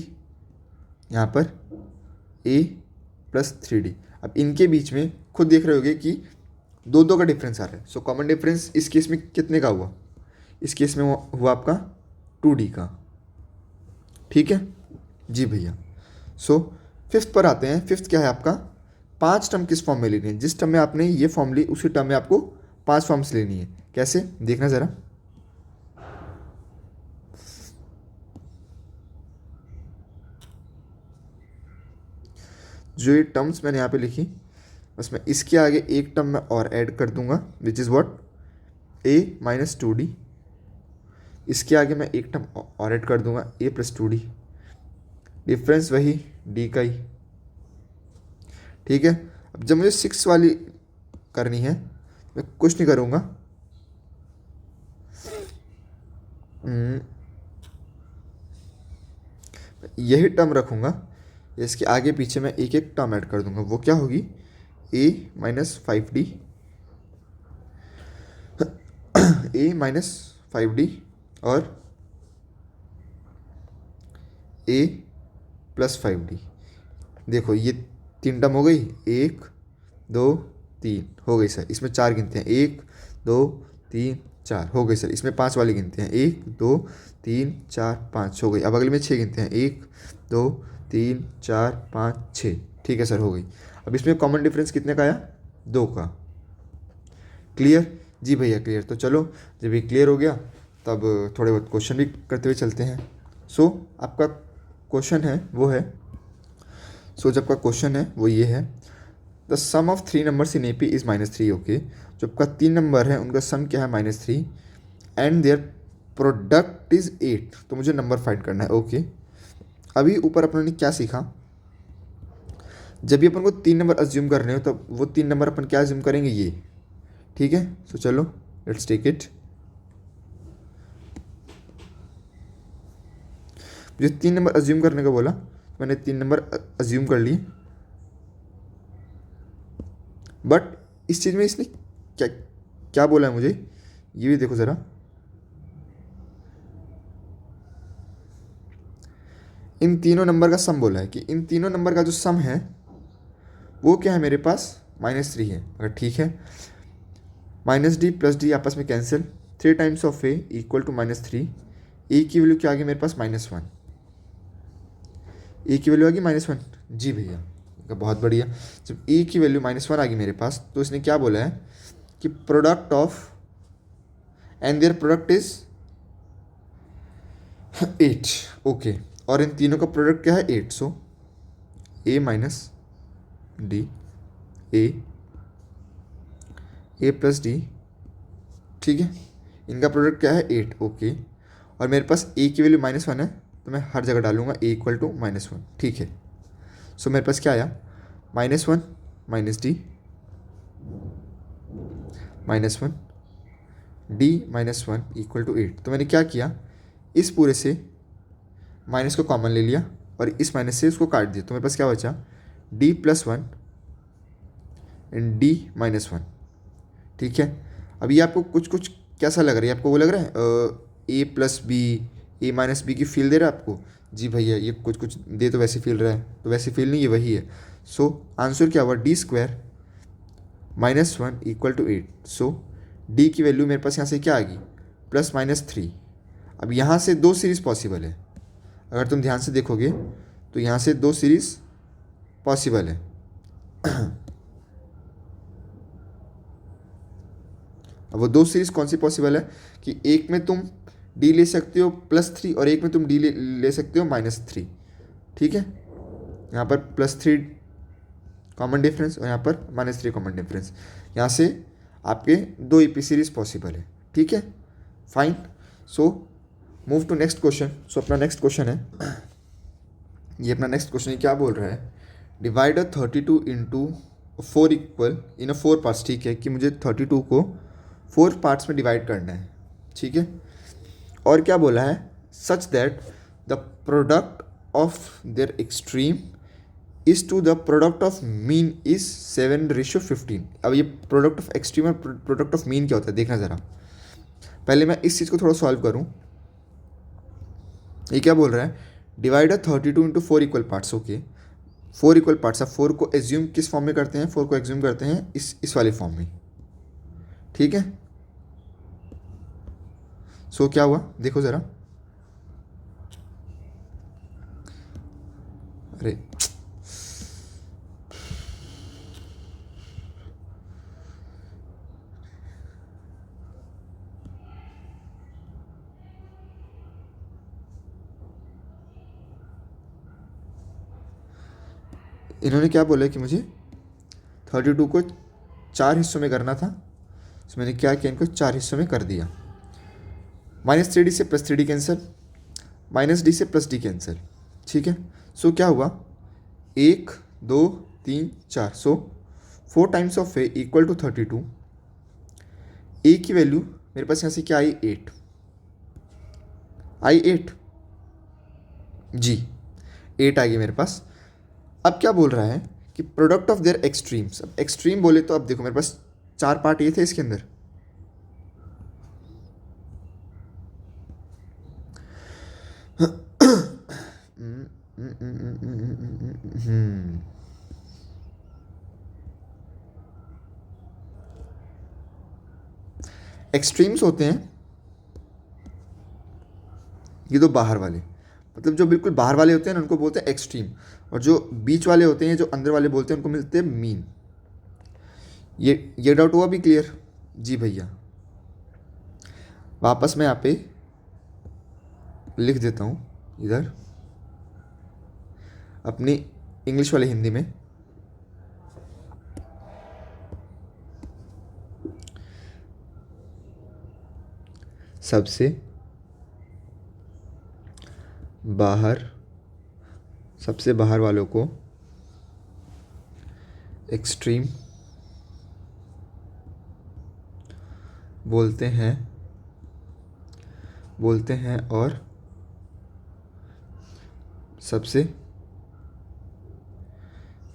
यहाँ पर a+3d। अब इनके बीच में खुद देख रहे होगे कि 2 का डिफरेंस आ रहा है। सो कॉमन डिफरेंस इस केस में कितने का हुआ, इस केस में हुआ आपका 2d का। ठीक है जी भैया। सो 5th पर आते हैं। 5th क्या है आपका, 5 टर्म किस फॉर्म में लेनी है। जिस टर्म में आपने ये फॉर्म ली उसी टर्म में आपको 5 फॉर्म्स लेनी है। कैसे, देखना ज़रा, जो ये टर्म्स मैंने यहाँ पे लिखी, बस मैं इसके आगे एक टर्म मैं और ऐड कर दूंगा, विच इज़ व्हाट, a-2d। इसके आगे मैं एक टर्म और ऐड कर दूंगा, a+2d। डिफरेंस वही d का ही। ठीक है, अब जब मुझे 6 वाली करनी है, मैं कुछ नहीं करूँगा, यही टर्म रखूँगा, इसके आगे पीछे मैं एक एक टर्म ऐड कर दूंगा। वो क्या होगी, a-5d, a-5d और a+5d। देखो ये 3 टर्म हो गई, 1 2 3 हो गई सर। इसमें 4 गिनते हैं, 1 2 3 4 हो गई सर। इसमें 5 वाली गिनते हैं, 1 2 3 4 5 हो गई। अब अगले में 6 गिनते हैं, 1 2 3 4 5 6। ठीक है सर, हो गई। अब इसमें कॉमन डिफरेंस कितने का आया, 2 का। क्लियर जी भैया, क्लियर। तो चलो, जब ये क्लियर हो गया तब थोड़े बहुत क्वेश्चन भी करते हुए चलते हैं। सो आपका क्वेश्चन है वो है, जब आपका क्वेश्चन है वो ये है, the sum of 3 numbers in AP is -3। Okay, जो आपका 3 नंबर है उनका सम क्या है, -3, एंड देयर प्रोडक्ट इज़ 8। तो मुझे नंबर फाइंड करना है। ओके, अभी ऊपर अपन ने क्या सीखा, जब भी अपन को 3 नंबर अज्यूम करने हो तो वो 3 नंबर अपन क्या अज्यूम करेंगे, ये। ठीक है, तो चलो लेट्स टेक इट। मुझे 3 नंबर अज्यूम करने का बोला, मैंने 3 नंबर अज्यूम कर लिए। बट इस चीज़ में इसने क्या क्या बोला है मुझे, ये भी देखो ज़रा। इन तीनों नंबर का सम बोला है कि इन तीनों नंबर का जो सम है वो क्या है, मेरे पास -3 है। अगर ठीक है, -d + d आपस में कैंसिल, 3 times of a equal to -3। a की वैल्यू क्या आ गई मेरे पास, -1। a की वैल्यू आ गई -1। जी भैया, बहुत बढ़िया। जब a की वैल्यू -1 आ गई मेरे पास, तो इसने क्या बोला है कि product of, and their product is 8, okay. और इन तीनों का प्रोडक्ट क्या है 8, सो ए माइनस डी, ए प्लस डी, ठीक है। इनका प्रोडक्ट क्या है 8, ओके। और मेरे पास ए की वैल्यू -1 है, तो मैं हर जगह डालूंगा ए इक्वल टू -1, ठीक है। सो मेरे पास क्या आया, -1 minus D, -1 D -1 equal to 8। तो मैंने क्या किया, इस पूरे से माइनस को कॉमन ले लिया और इस माइनस से उसको काट दिया, तो मेरे पास क्या बचा, d+1 एंड d-1, ठीक है। अब ये आपको कुछ कुछ कैसा लग रहा है, आपको वो लग रहा है a plus B, A minus B की फील दे रहा है आपको, जी भैया ये कुछ कुछ दे तो वैसे फील रहा है, तो वैसे फील नहीं, ये वही है। सो आंसर क्या हुआ, d² -1 equal to 8। So D की वैल्यू मेरे पास यहाँ से क्या आ गई, +-3। अब यहाँ से दो सीरीज़ पॉसिबल है, अगर तुम ध्यान से देखोगे तो यहाँ से दो सीरीज़ पॉसिबल है। अब वो दो सीरीज़ कौन सी पॉसिबल है कि एक में तुम डी ले सकते हो +3 और एक में तुम डी ले सकते हो -3, ठीक है। यहाँ पर +3 कॉमन डिफरेंस और यहाँ पर -3 कॉमन डिफरेंस, यहाँ से आपके दो ईपी सीरीज पॉसिबल है, ठीक है, fine. So move to next question. So अपना नेक्स्ट क्वेश्चन है, ये अपना नेक्स्ट क्वेश्चन क्या बोल रहा है, divide 32 into 4 equal in 4 parts, ठीक है, कि मुझे 32 को 4 पार्ट्स में डिवाइड करना है, ठीक है। और क्या बोला है, such that the product of their extreme is to the product of mean is 7:15। अब ये प्रोडक्ट ऑफ एक्सट्रीम और प्रोडक्ट ऑफ मीन क्या होता है देखना ज़रा, पहले मैं इस चीज़ को थोड़ा सॉल्व करूँ। ये क्या बोल रहा है, divide 32 into 4 equal parts, okay. 4 equal parts, अब 4 को एज्यूम किस फॉर्म में करते हैं, 4 को एज्यूम करते हैं इस वाले फॉर्म में, ठीक है। सो क्या हुआ देखो ज़रा, अरे इन्होंने क्या बोला कि मुझे 32 को 4 हिस्सों में करना था, तो मैंने क्या किया, इनको 4 हिस्सों में कर दिया। -3d से +3d कैंसिल, -d से +d कैंसिल, ठीक है। सो क्या हुआ, 1 2 3 4, so 4 times of a equal to 32। A की वैल्यू मेरे पास यहाँ से क्या आई, 8 आई, 8 जी, 8 आ गई मेरे पास। अब क्या बोल रहा है कि प्रोडक्ट ऑफ देयर एक्सट्रीम्स, अब एक्सट्रीम बोले तो अब देखो मेरे पास 4 पार्ट ये थे इसके अंदर, एक्सट्रीम्स होते हैं ये दो बाहर वाले, मतलब जो बिल्कुल बाहर वाले होते हैं ना उनको बोलते हैं एक्सट्रीम, और जो बीच वाले होते हैं, जो अंदर वाले बोलते हैं, उनको मिलते हैं मीन। ये डाउट हुआ भी क्लियर, जी भैया। वापस मैं यहाँ पे लिख देता हूँ इधर अपनी इंग्लिश वाले हिंदी में, सबसे बाहर वालों को एक्सट्रीम बोलते हैं और सबसे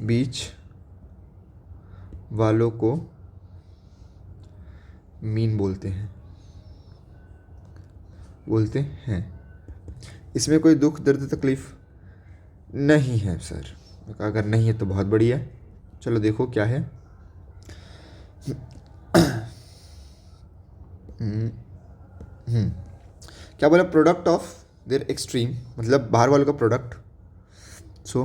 बीच वालों को मीन बोलते हैं। इसमें कोई दुख दर्द तकलीफ नहीं है सर, अगर नहीं है तो बहुत बढ़िया। चलो देखो क्या है, क्या बोला, प्रोडक्ट ऑफ देयर एक्सट्रीम मतलब बाहर वालों का product. So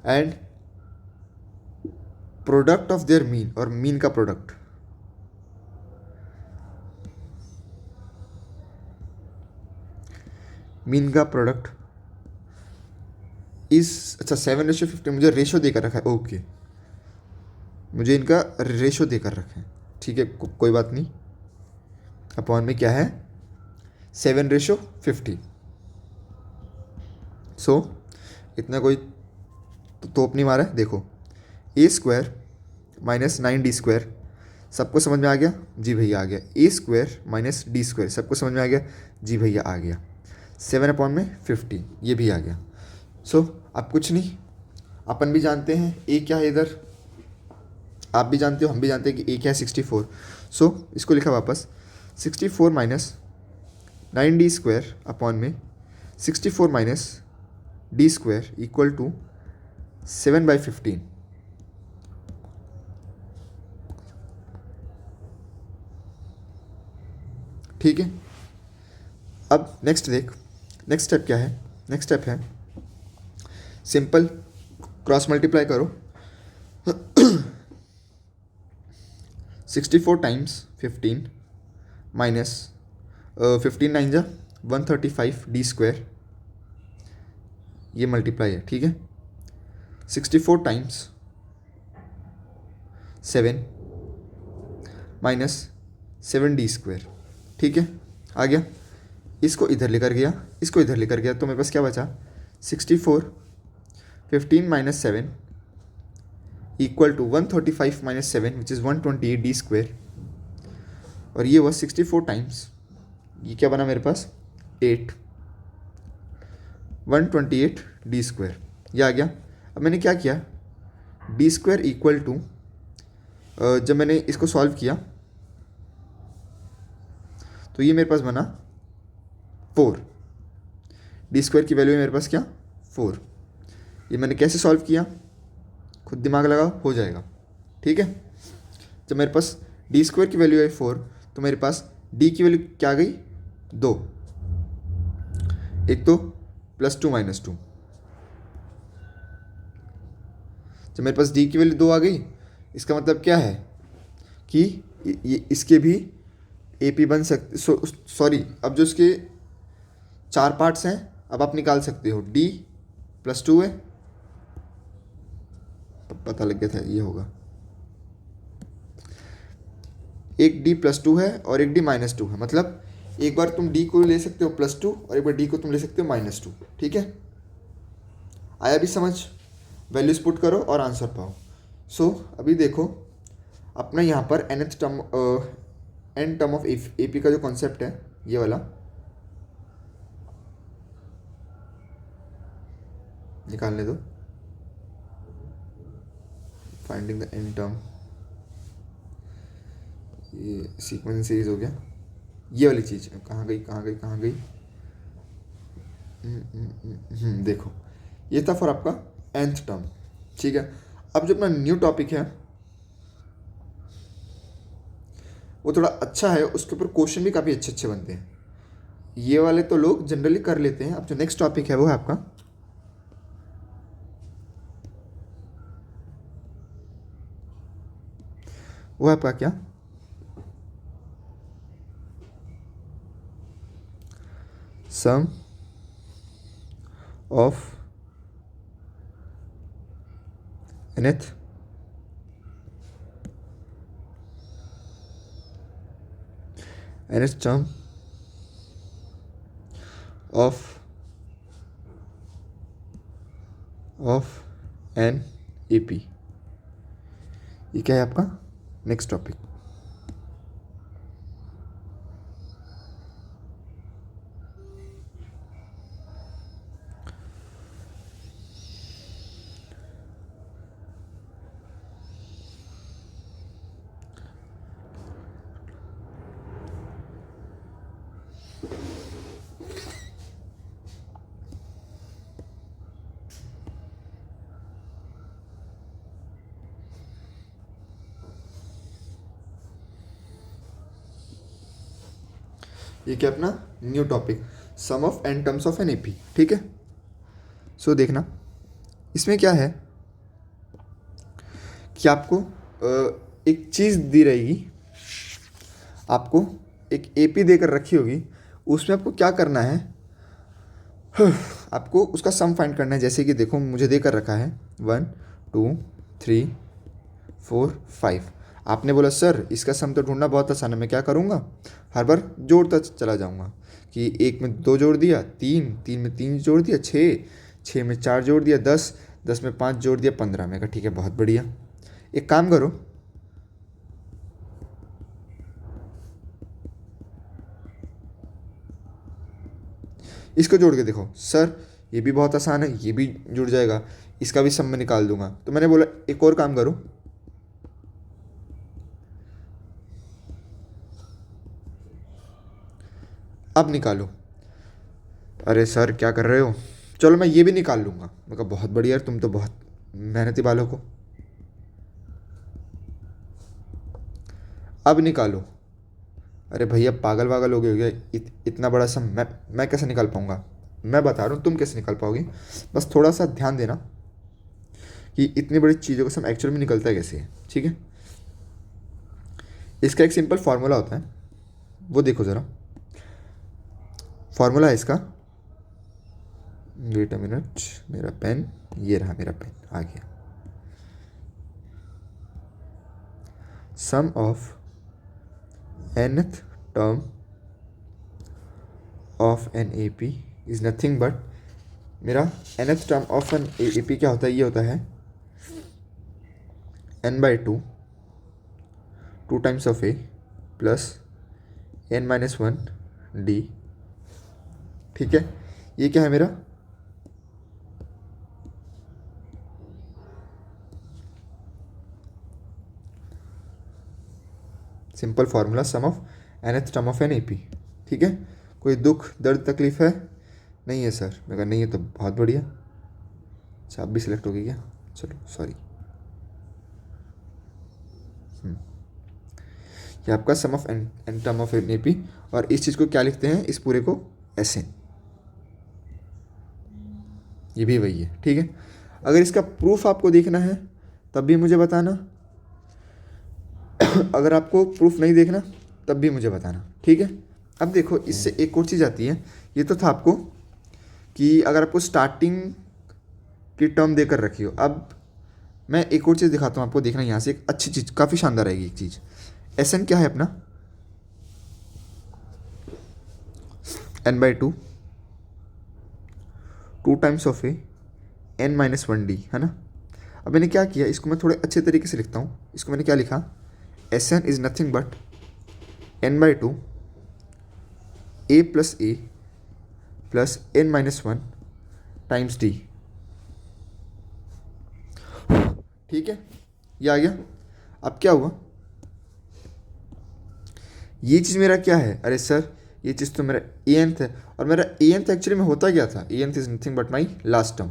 and product of there mean, और मीन का प्रोडक्ट, मीन का प्रोडक्ट इस, अच्छा 7:50 मुझे रेशो देकर रखा है, ओके मुझे इनका रेशो देकर रखा है, ठीक है कोई बात नहीं। अपॉन में क्या है 7:50। सो इतना कोई तोप नहीं मारा है। देखो a² माइनस 9d², सबको समझ में आ गया? जी भैया आ गया। a² माइनस d², सबको समझ में आ गया? जी भैया आ गया। 7/50 ये भी आ गया। सो अब कुछ नहीं, अपन भी जानते हैं a क्या है, इधर आप भी जानते हो हम भी जानते हैं कि a क्या है 64। सो इसको लिखा वापस 64 माइनस 9d² अपॉन में 64 माइनस d² इक्वल टू 7/15। ठीक है, अब नेक्स्ट देख, नेक्स्ट स्टेप क्या है? नेक्स्ट स्टेप है सिंपल क्रॉस मल्टीप्लाई करो। 64 टाइम्स 15 माइनस 15 9 जा 135 d², ये मल्टीप्लाई है, ठीक है। 64 टाइम्स 7 माइनस 7d², ठीक है आ गया। इसको इधर लेकर गया, इसको इधर लेकर गया, तो मेरे पास क्या बचा 64 15 minus 7 equal to 135 minus 7 which is 128 d², और ये हुआ 64 टाइम्स, ये क्या बना मेरे पास 8 128 d², ये आ गया। अब मैंने क्या किया d² इक्वल टू, जब मैंने इसको सॉल्व किया तो ये मेरे पास बना 4, d² की वैल्यू है मेरे पास क्या 4। ये मैंने कैसे सॉल्व किया, खुद दिमाग लगाओ, हो जाएगा, ठीक है। जब मेरे पास d² की वैल्यू है 4, तो मेरे पास d की वैल्यू क्या आ गई 2, एक तो +2 -2। जब मेरे पास d की वैल्यू 2 आ गई, इसका मतलब क्या है कि ये इसके भी AP बन सकते, सॉरी अब जो इसके 4 पार्ट्स हैं अब आप निकाल सकते हो, d +2 है, पता लग गया था ये होगा, एक d +2 है और एक d -2 है, मतलब एक बार तुम d को ले सकते हो +2 और एक बार d को तुम ले सकते हो -2, ठीक है। आया भी समझ? वैल्यूज पुट करो और आंसर पाओ। सो अभी देखो अपना यहाँ पर nth term n term of AP का जो कॉन्सेप्ट है ये वाला निकालने दो, फाइंडिंग द n टर्म, ये सीक्वेंस सीरीज हो गया, ये वाली चीज़ कहाँ गई कहाँ गई कहाँ गई, देखो ये था फॉर आपका nth टर्म, ठीक है। अब जो अपना न्यू टॉपिक है वो थोड़ा अच्छा है, उसके ऊपर क्वेश्चन भी काफ़ी अच्छे अच्छे बनते हैं, ये वाले तो लोग जनरली कर लेते हैं। अब जो नेक्स्ट टॉपिक है वो है आपका वो है आपका क्या sum of nth term of an AP, ये क्या है आपका नेक्स्ट टॉपिक। ये क्या अपना new topic sum of n terms of an AP, ठीक है। सो देखना इसमें क्या है कि आपको एक चीज़ दी रहेगी, आपको एक एपी देकर रखी होगी, उसमें आपको क्या करना है, आपको उसका सम फाइंड करना है। जैसे कि देखो मुझे देकर रखा है 1 2 3 4 5। आपने बोला सर इसका सम तो ढूंढना बहुत आसान है, मैं क्या करूँगा, हर बार जोड़ता चला जाऊँगा कि 1 में 2 जोड़ दिया, 3 3 में 3 जोड़ दिया, 6 6 में 4 जोड़ दिया, 10 10 में 5 जोड़ दिया, 15। मैं कहा ठीक है बहुत बढ़िया। एक काम करो, इसको जोड़ के देखो। सर ये भी बहुत आसान है, ये भी जुड़ जाएगा, इसका भी सम मैं निकाल दूंगा। तो मैंने बोला एक और काम करो, अब निकालो। अरे सर क्या कर रहे हो, चलो मैं ये भी निकाल लूँगा। मैं कहा बहुत बढ़िया यार, तुम तो बहुत मेहनती बालक हो, अब निकालो। अरे भैया पागल वागल हो गए हो क्या, इतना बड़ा सम मैं कैसे निकाल पाऊँगा। मैं बता रहा हूँ तुम कैसे निकाल पाओगे, बस थोड़ा सा ध्यान देना कि इतनी बड़ी चीज़ों का सम एक्चुअल में निकलता है कैसे है, ठीक है। इसका एक सिंपल फार्मूला होता है, वो देखो ज़रा। फार्मूला है इसका, वेट अ मिनट, मेरा पेन, ये रहा मेरा पेन, आ गया। Sum of nth term of an A P is nothing but, मेरा nth term of an A P क्या होता है, ये होता है n/2 2 times of a plus n-1 d, ठीक है। ये क्या है मेरा, simple formula sum of nth term of an A P, ठीक है। कोई दुख दर्द तकलीफ है, नहीं है सर। मैं कहा नहीं है तो बहुत बढ़िया। अच्छा आप भी सिलेक्ट हो गई क्या, चलो सॉरी। ये आपका sum of n term of an A P, और इस चीज़ को क्या लिखते हैं, इस पूरे को एस एन, ये भी वही है, ठीक है। अगर इसका प्रूफ आपको देखना है तब भी मुझे बताना, अगर आपको प्रूफ नहीं देखना तब भी मुझे बताना, ठीक है। अब देखो इससे एक और चीज़ आती है, ये तो था आपको कि अगर आपको स्टार्टिंग की टर्म देकर रखी हो। अब मैं एक और चीज़ दिखाता हूँ आपको, देखना यहाँ से एक अच्छी चीज़, काफ़ी शानदार आएगी एक चीज़। एस एन क्या है अपना, n/2 2 times of a n-1 D, है ना। अब मैंने क्या किया, इसको मैं थोड़े अच्छे तरीके से लिखता हूँ। इसको मैंने क्या लिखा, s n is nothing but n/2 a plus n-1 times D, ठीक है। ये आ गया। अब क्या हुआ, ये चीज़ मेरा क्या है, अरे सर ये चीज़ तो मेरा ए एंथ है, और मेरा ए एंथ एक्चुअली में होता क्या था, a nth is nothing but my last term.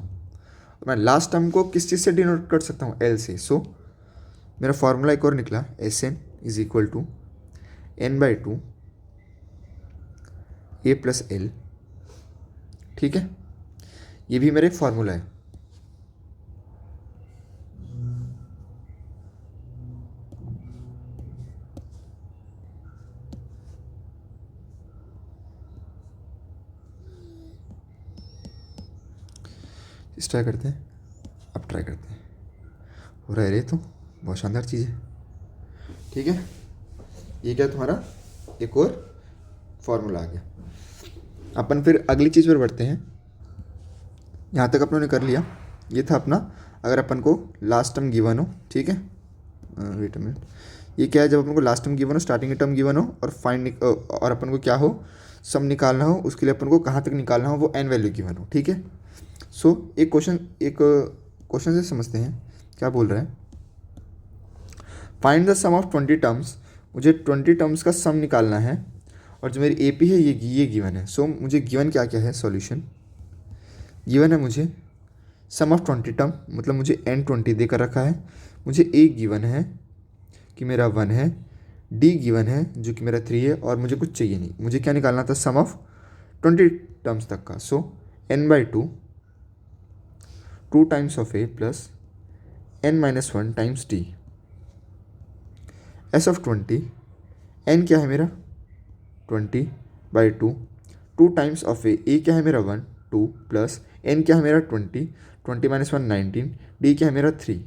मैं लास्ट टर्म को किस चीज़ से डिनोट कर सकता हूँ, एल से। सो मेरा फॉर्मूला एक और निकला, s n is equal to n/2 a plus l, ठीक है। ये भी मेरा एक फार्मूला है। इस ट्राई करते हैं, अब ट्राई करते हैं, हो रहा है रे, तो बहुत शानदार चीज़ है, ठीक है। ये क्या तुम्हारा एक और फार्मूला आ गया। अपन फिर अगली चीज़ पर बढ़ते हैं। यहाँ तक अपनों ने कर लिया, ये था अपना अगर अपन को लास्ट टर्म गिवन हो, ठीक है। वेट अ मिनट, ये क्या है, जब अपन को लास्ट टर्म गिवन हो, स्टार्टिंग टर्म गिवन हो, और फाइंड और अपन को क्या हो, सम निकालना हो, उसके लिए अपन को कहाँ तक निकालना हो, वो एन वैल्यू गिवन हो, ठीक है। सो एक क्वेश्चन से समझते हैं क्या बोल रहा है। Find the sum of 20 terms, मुझे 20 टर्म्स का सम निकालना है, और जो मेरी एपी है ये गिवन है। सो मुझे गिवन क्या क्या है, सॉल्यूशन गिवन है मुझे सम ऑफ 20 टर्म, मतलब मुझे n20 देकर रखा है। मुझे ए गिवन है कि मेरा 1 है, डी गिवन है जो कि मेरा 3 है, और मुझे कुछ चाहिए नहीं। मुझे क्या निकालना था, सम ऑफ 20 टर्म्स तक का। सो n/2 2 times of a plus n minus one times D S of 20, n क्या है मेरा 20/2, 2 टाइम्स ऑफ ए क्या है मेरा 1 2 प्लस n क्या है मेरा 20, 20 माइनस वन 19, डी क्या है मेरा 3।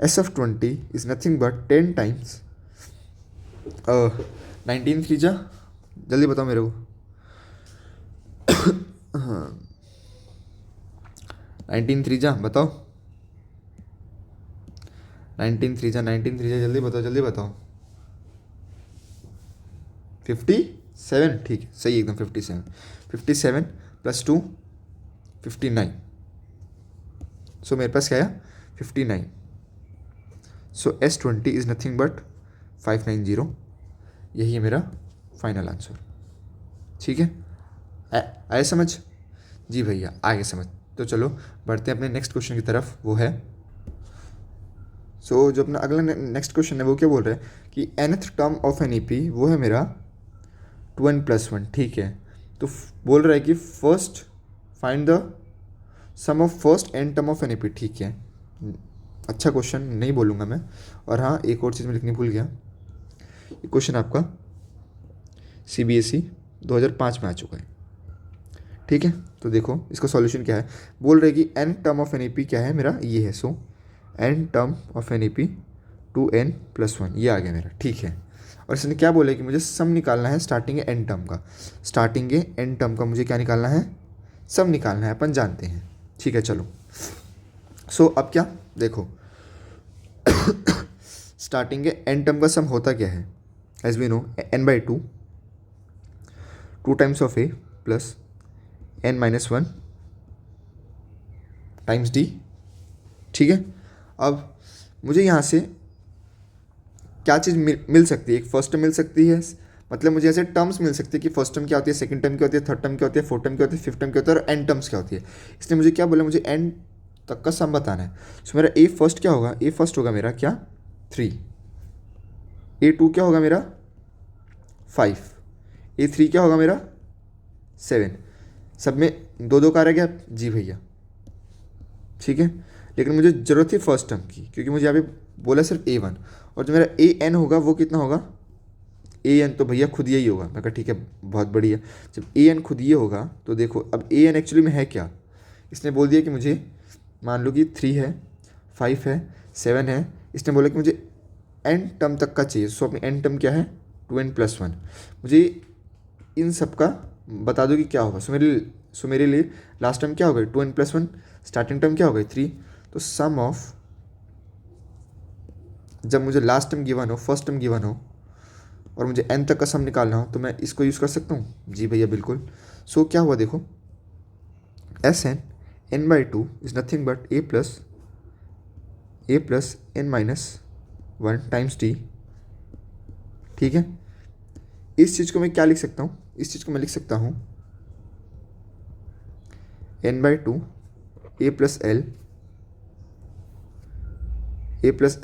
S of 20 is nothing but 10 times 19 3 जा, जल्दी बताओ मेरे को। हाँ 19 3 जा बताओ, 19 3 जा, 19 3 जा, जल्दी बताओ जल्दी बताओ। 57, ठीक है सही एकदम 57, 57 प्लस 2 59, सो मेरे पास क्या आया 59। सो S20 इज़ नथिंग बट 590, यही है मेरा फाइनल आंसर। ठीक है, आए समझ? जी भैया आगे समझ। तो चलो बढ़ते हैं अपने नेक्स्ट क्वेश्चन की तरफ, वो है जो अपना अगला नेक्स्ट क्वेश्चन है वो क्या बोल रहा है कि nth term of an AP वो है मेरा 2n+1। ठीक है, तो बोल रहा है कि first find the sum of first n term of an AP. ठीक है, अच्छा क्वेश्चन नहीं बोलूँगा मैं। और हाँ एक और चीज़ मैं लिखनी भूल गया, ये क्वेश्चन आपका CBSE 2005 में आ चुका है। ठीक है, तो देखो इसका सॉल्यूशन क्या है। बोल रहे कि n term of an AP क्या है मेरा, ये है। So n term of an AP 2n+1 ये आ गया मेरा। ठीक है, और इसने क्या बोला कि मुझे सम निकालना है स्टार्टिंग एन टर्म का। स्टार्टिंग एन टर्म का मुझे क्या निकालना है, सम निकालना है, अपन जानते हैं। ठीक है चलो, सो अब क्या देखो स्टार्टिंग एन टर्म का सम होता क्या है, as we know n/2 2 times of a plus n-1 times D. ठीक है, अब मुझे यहाँ से क्या चीज़ मिल सकती है, एक फर्स्ट टर्म मिल सकती है, मतलब मुझे ऐसे टर्म्स मिल सकती है कि फर्स्ट टर्म क्या होती है, सेकंड टर्म क्या होती है, थर्ड टर्म क्या होती है, फोर्थ टर्म क्या होती है, फिफ्थ टर्म क्या होता है, और एन टर्म्स क्या होती है। इसने मुझे क्या बोला, मुझे एन तक का सम बताना है। सो मेरा ए फर्स्ट क्या होगा, ए फर्स्ट होगा मेरा क्या 3, A2 क्या होगा मेरा 5, A3 क्या होगा मेरा 7। सब में 2 का रह गया जी भैया। ठीक है, लेकिन मुझे ज़रूरत थी फर्स्ट टर्म की, क्योंकि मुझे यहाँ पे बोला सिर्फ A1, और जो मेरा AN होगा वो कितना होगा, AN तो भैया खुद यही होगा। मैं कहा ठीक है बहुत बढ़िया, जब AN खुद ये होगा तो देखो अब AN एक्चुअली में है क्या। इसने बोल दिया कि मुझे मान लो कि 3 है, 5 है, 7 है, इसने बोला कि मुझे n टर्म तक का चाहिए। सो अपनी n टर्म क्या है 2n+1, मुझे इन सब का बता दो कि क्या होगा। सो मेरे लिए लास्ट टर्म क्या होगा 2n+1, स्टार्टिंग टर्म क्या होगा 3। तो सम ऑफ, जब मुझे लास्ट टर्म गिवन हो, फर्स्ट टर्म गिवन हो, और मुझे n तक का सम निकालना हो, तो मैं इसको यूज़ कर सकता हूँ जी भैया बिल्कुल। सो क्या हुआ देखो, Sn n/2 is nothing but a plus n-1 times T. ठीक है, इस चीज़ को मैं क्या लिख सकता हूँ, इस चीज़ को मैं लिख सकता हूँ n/2 a प्लस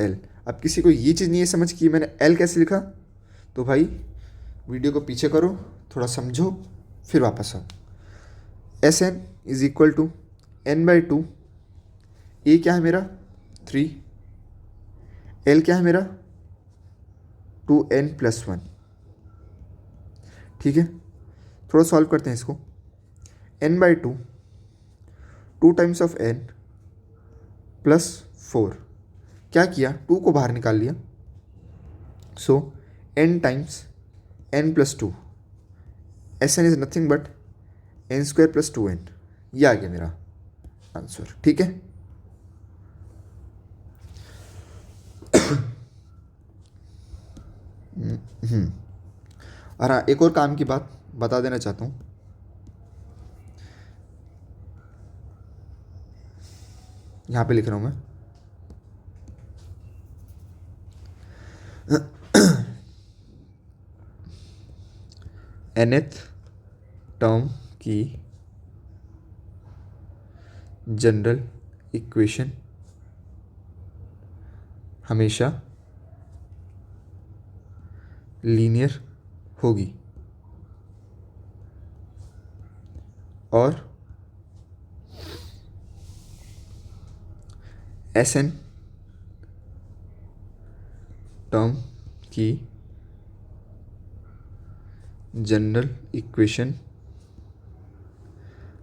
एल। अब किसी को ये चीज़ नहीं है समझ कि मैंने l कैसे लिखा, तो भाई वीडियो को पीछे करो, थोड़ा समझो, फिर वापस आओ। Sn is equal to n/2, a क्या है मेरा 3, l क्या है मेरा 2n+1। ठीक है, थोड़ा सॉल्व करते हैं इसको। n/2 2 times of n plus 4, क्या किया 2 को बाहर निकाल लिया। सो n times n+2, Sn is nothing but n² + 2n, ये आ गया मेरा आंसर। ठीक है, और हाँ एक और काम की बात बता देना चाहता हूँ, यहाँ पे लिख रहा हूँ मैं nth टर्म की जनरल इक्वेशन हमेशा लीनियर होगी, और एस एन टर्म की जनरल इक्वेशन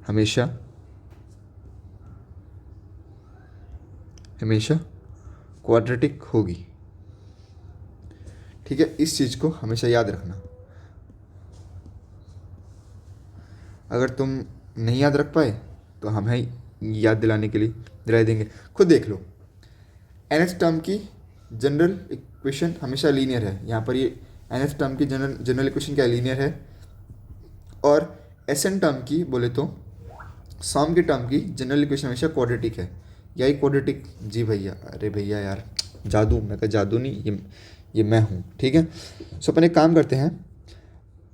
हमेशा क्वाड्रेटिक होगी। ठीक है, इस चीज़ को हमेशा याद रखना। अगर तुम नहीं याद रख पाए तो हम हैं याद दिलाने के लिए, दिला देंगे। खुद देख लो, nth टर्म की जनरल इक्वेशन हमेशा लीनियर है। यहाँ पर ये nth टर्म की जनरल इक्वेशन क्या लीनियर है, और Sn टर्म की बोले तो सम के टर्म की जनरल इक्वेशन हमेशा क्वाड्रेटिक है। यही क्वाड्रेटिक, जी भैया, अरे भैया यार जादू, मैं कहा जादू नहीं, ये मैं हूँ। ठीक है, सो अपन एक काम करते हैं,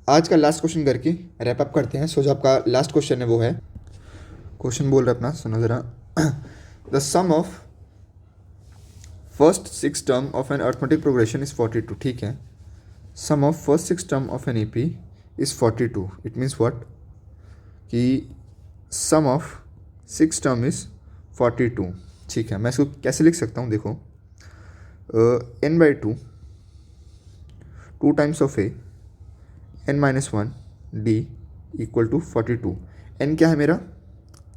आज का लास्ट क्वेश्चन करके रैप अप करते हैं। सो जो आपका लास्ट क्वेश्चन है वो है, क्वेश्चन बोल रहा है अपना, सुनो ज़रा। The sum of first 6 term of an arithmetic progression is 42। ठीक है, sum of first 6 term of an AP is 42। It means what, कि सम ऑफ 6 टर्म इज 42। ठीक है, मैं इसको कैसे लिख सकता हूँ, देखो, n/2 2 times of a n-1 d equal to 42। n क्या है मेरा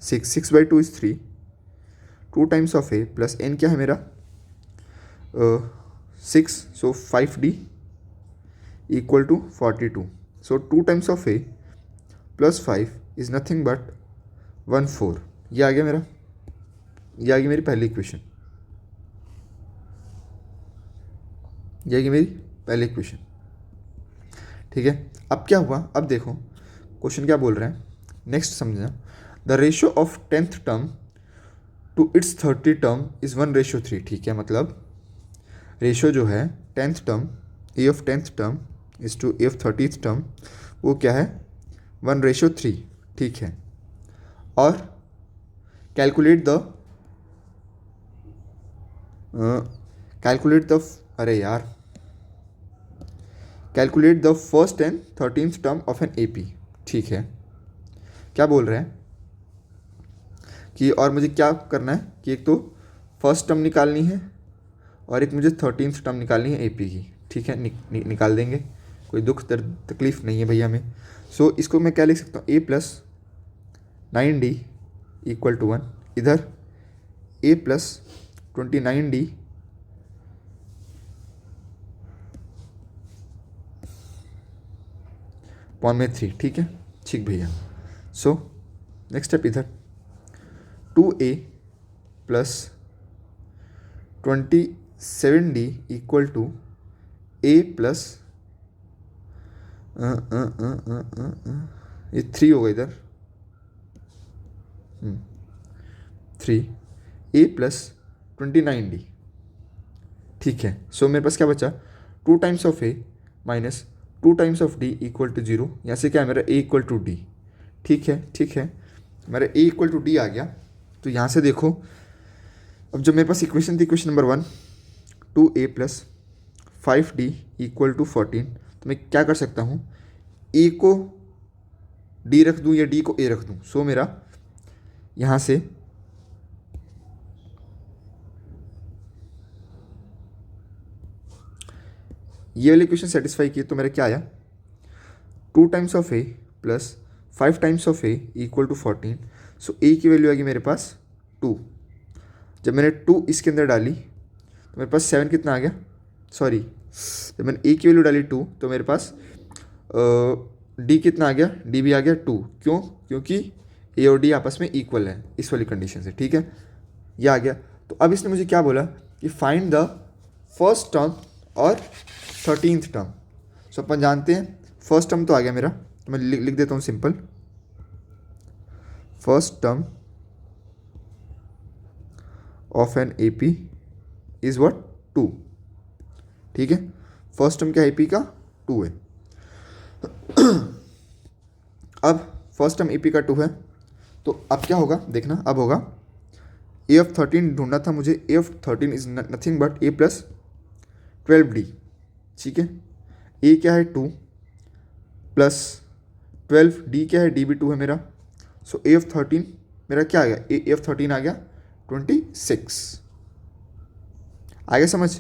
6, 6/2 is 3, 2 times of a plus n क्या है मेरा 6, so 5d equal to 42। So 2 times of a plus 5 is nothing but 14। ये आ गया मेरा, ये आ गई मेरी पहली इक्वेशन, ये आ गई मेरी पहली इक्वेशन। ठीक है, अब क्या हुआ, अब देखो क्वेश्चन क्या बोल रहे हैं, नेक्स्ट समझना। The ratio of 10th term to its 30 term is 1/3। ठीक है, मतलब रेशियो जो है 10th term, a of 10th term is to a of 30th term, वो क्या है 1/3। ठीक है, और कैलकुलेट द अरे यार, calculate the first and 13th term of an AP. ठीक है, क्या बोल रहे हैं कि, और मुझे क्या करना है कि एक तो फर्स्ट टर्म निकालनी है और एक मुझे 13th टर्म निकालनी है एपी की। ठीक है, निकाल देंगे, कोई दुख दर्द तकलीफ नहीं है भैया हमें। सो इसको मैं क्या लिख सकता हूँ, a plus 9d equal to 1, इधर a प्लस 29d पॉन में 3। ठीक है, ठीक भैया। सो नेक्स्ट स्टेप, इधर 2a plus 27d equal to a plus ये 3 होगा इधर, 3a प्लस 29d। ठीक है, सो मेरे पास क्या बचा, 2 times of a minus 2 times of d equal to 0। यहाँ से क्या है मेरा a इक्वल टू d। ठीक है, ठीक है, मेरा a इक्वल टू d आ गया। तो यहाँ से देखो, अब जब मेरे पास इक्वेशन थी, equation number 1 2a plus 5d equal to 14, तो मैं क्या कर सकता हूँ, a को d रख दूँ या d को a रख दूँ। सो मेरा यहाँ से ये वाली इक्वेशन सेटिस्फाई की, तो मेरा क्या आया, 2 times of a plus 5 times of a equal to 14। So a की वैल्यू आ गई मेरे पास 2। जब मैंने 2 इसके अंदर डाली तो मेरे पास 7 कितना आ गया, सॉरी, जब मैंने a की वैल्यू डाली 2 तो मेरे पास d कितना आ गया, d भी आ गया 2। क्यों, क्योंकि a और d आपस में इक्वल है इस वाली कंडीशन से। ठीक है, ये आ गया। तो अब इसने मुझे क्या बोला कि फाइंड द फर्स्ट टर्म और 13th टर्म। सो अपन जानते हैं फर्स्ट टर्म तो आ गया मेरा, तो मैं लिख देता हूँ simple, first term of an AP is what 2। ठीक है, फर्स्ट टर्म क्या एपी का 2 है। अब फर्स्ट टर्म एपी का 2 है, तो अब क्या होगा देखना, अब होगा a ऑफ 13 ढूंढना था मुझे, a of 13 is nothing but a plus 12d। ठीक है, a क्या है 2 प्लस 12d क्या है, d भी 2 है मेरा। सो a ऑफ 13 मेरा क्या आ गया, a ऑफ 13 आ गया 26। आगे समझ?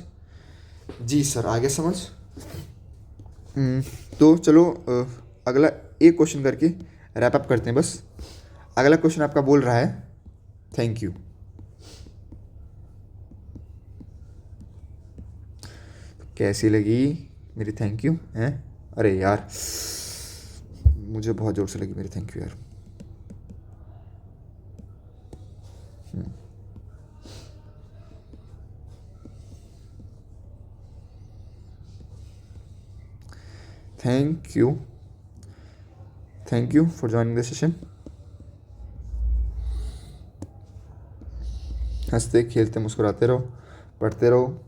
जी सर, आगे समझ। तो चलो अगला एक क्वेश्चन करके रैप अप करते हैं बस। अगला क्वेश्चन आपका बोल रहा है थैंक यू। कैसी लगी मेरी थैंक यू हैं? अरे यार, मुझे बहुत ज़ोर से लगी मेरी थैंक यू यार। Thank you for joining the session. हंसते खेलते मुस्कुराते रहो, पढ़ते रहो।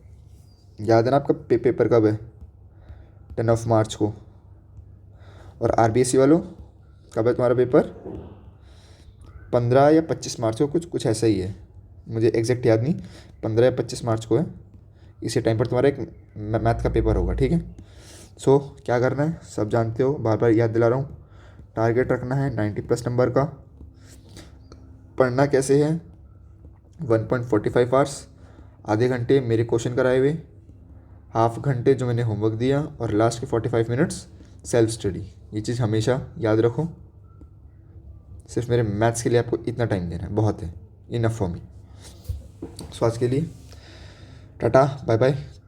याद है ना आपका पेपर कब है? 10 मार्च को। और आरबीएससी वालों, कब है तुम्हारा पेपर? 15 या 25 मार्च को, कुछ कुछ ऐसा ही है, मुझे एग्जैक्ट याद नहीं। 15 या 25 मार्च को है। इसी टाइम पर तुम्हारा एक मैथ का पेपर होगा, ठीक है। सो क्या करना है सब जानते हो, बार बार याद दिला रहा हूँ। टारगेट रखना है 90+ नंबर का। पढ़ना कैसे है? 1.45 आवर्स, आधे घंटे मेरे क्वेश्चन कराए हुए, हाफ घंटे जो मैंने होमवर्क दिया, और लास्ट के 45 मिनट्स सेल्फ स्टडी। ये चीज़ हमेशा याद रखो। सिर्फ मेरे मैथ्स के लिए आपको इतना टाइम देना है, बहुत है, इनफ फॉर मी। सो आज के लिए टाटा बाय बाय।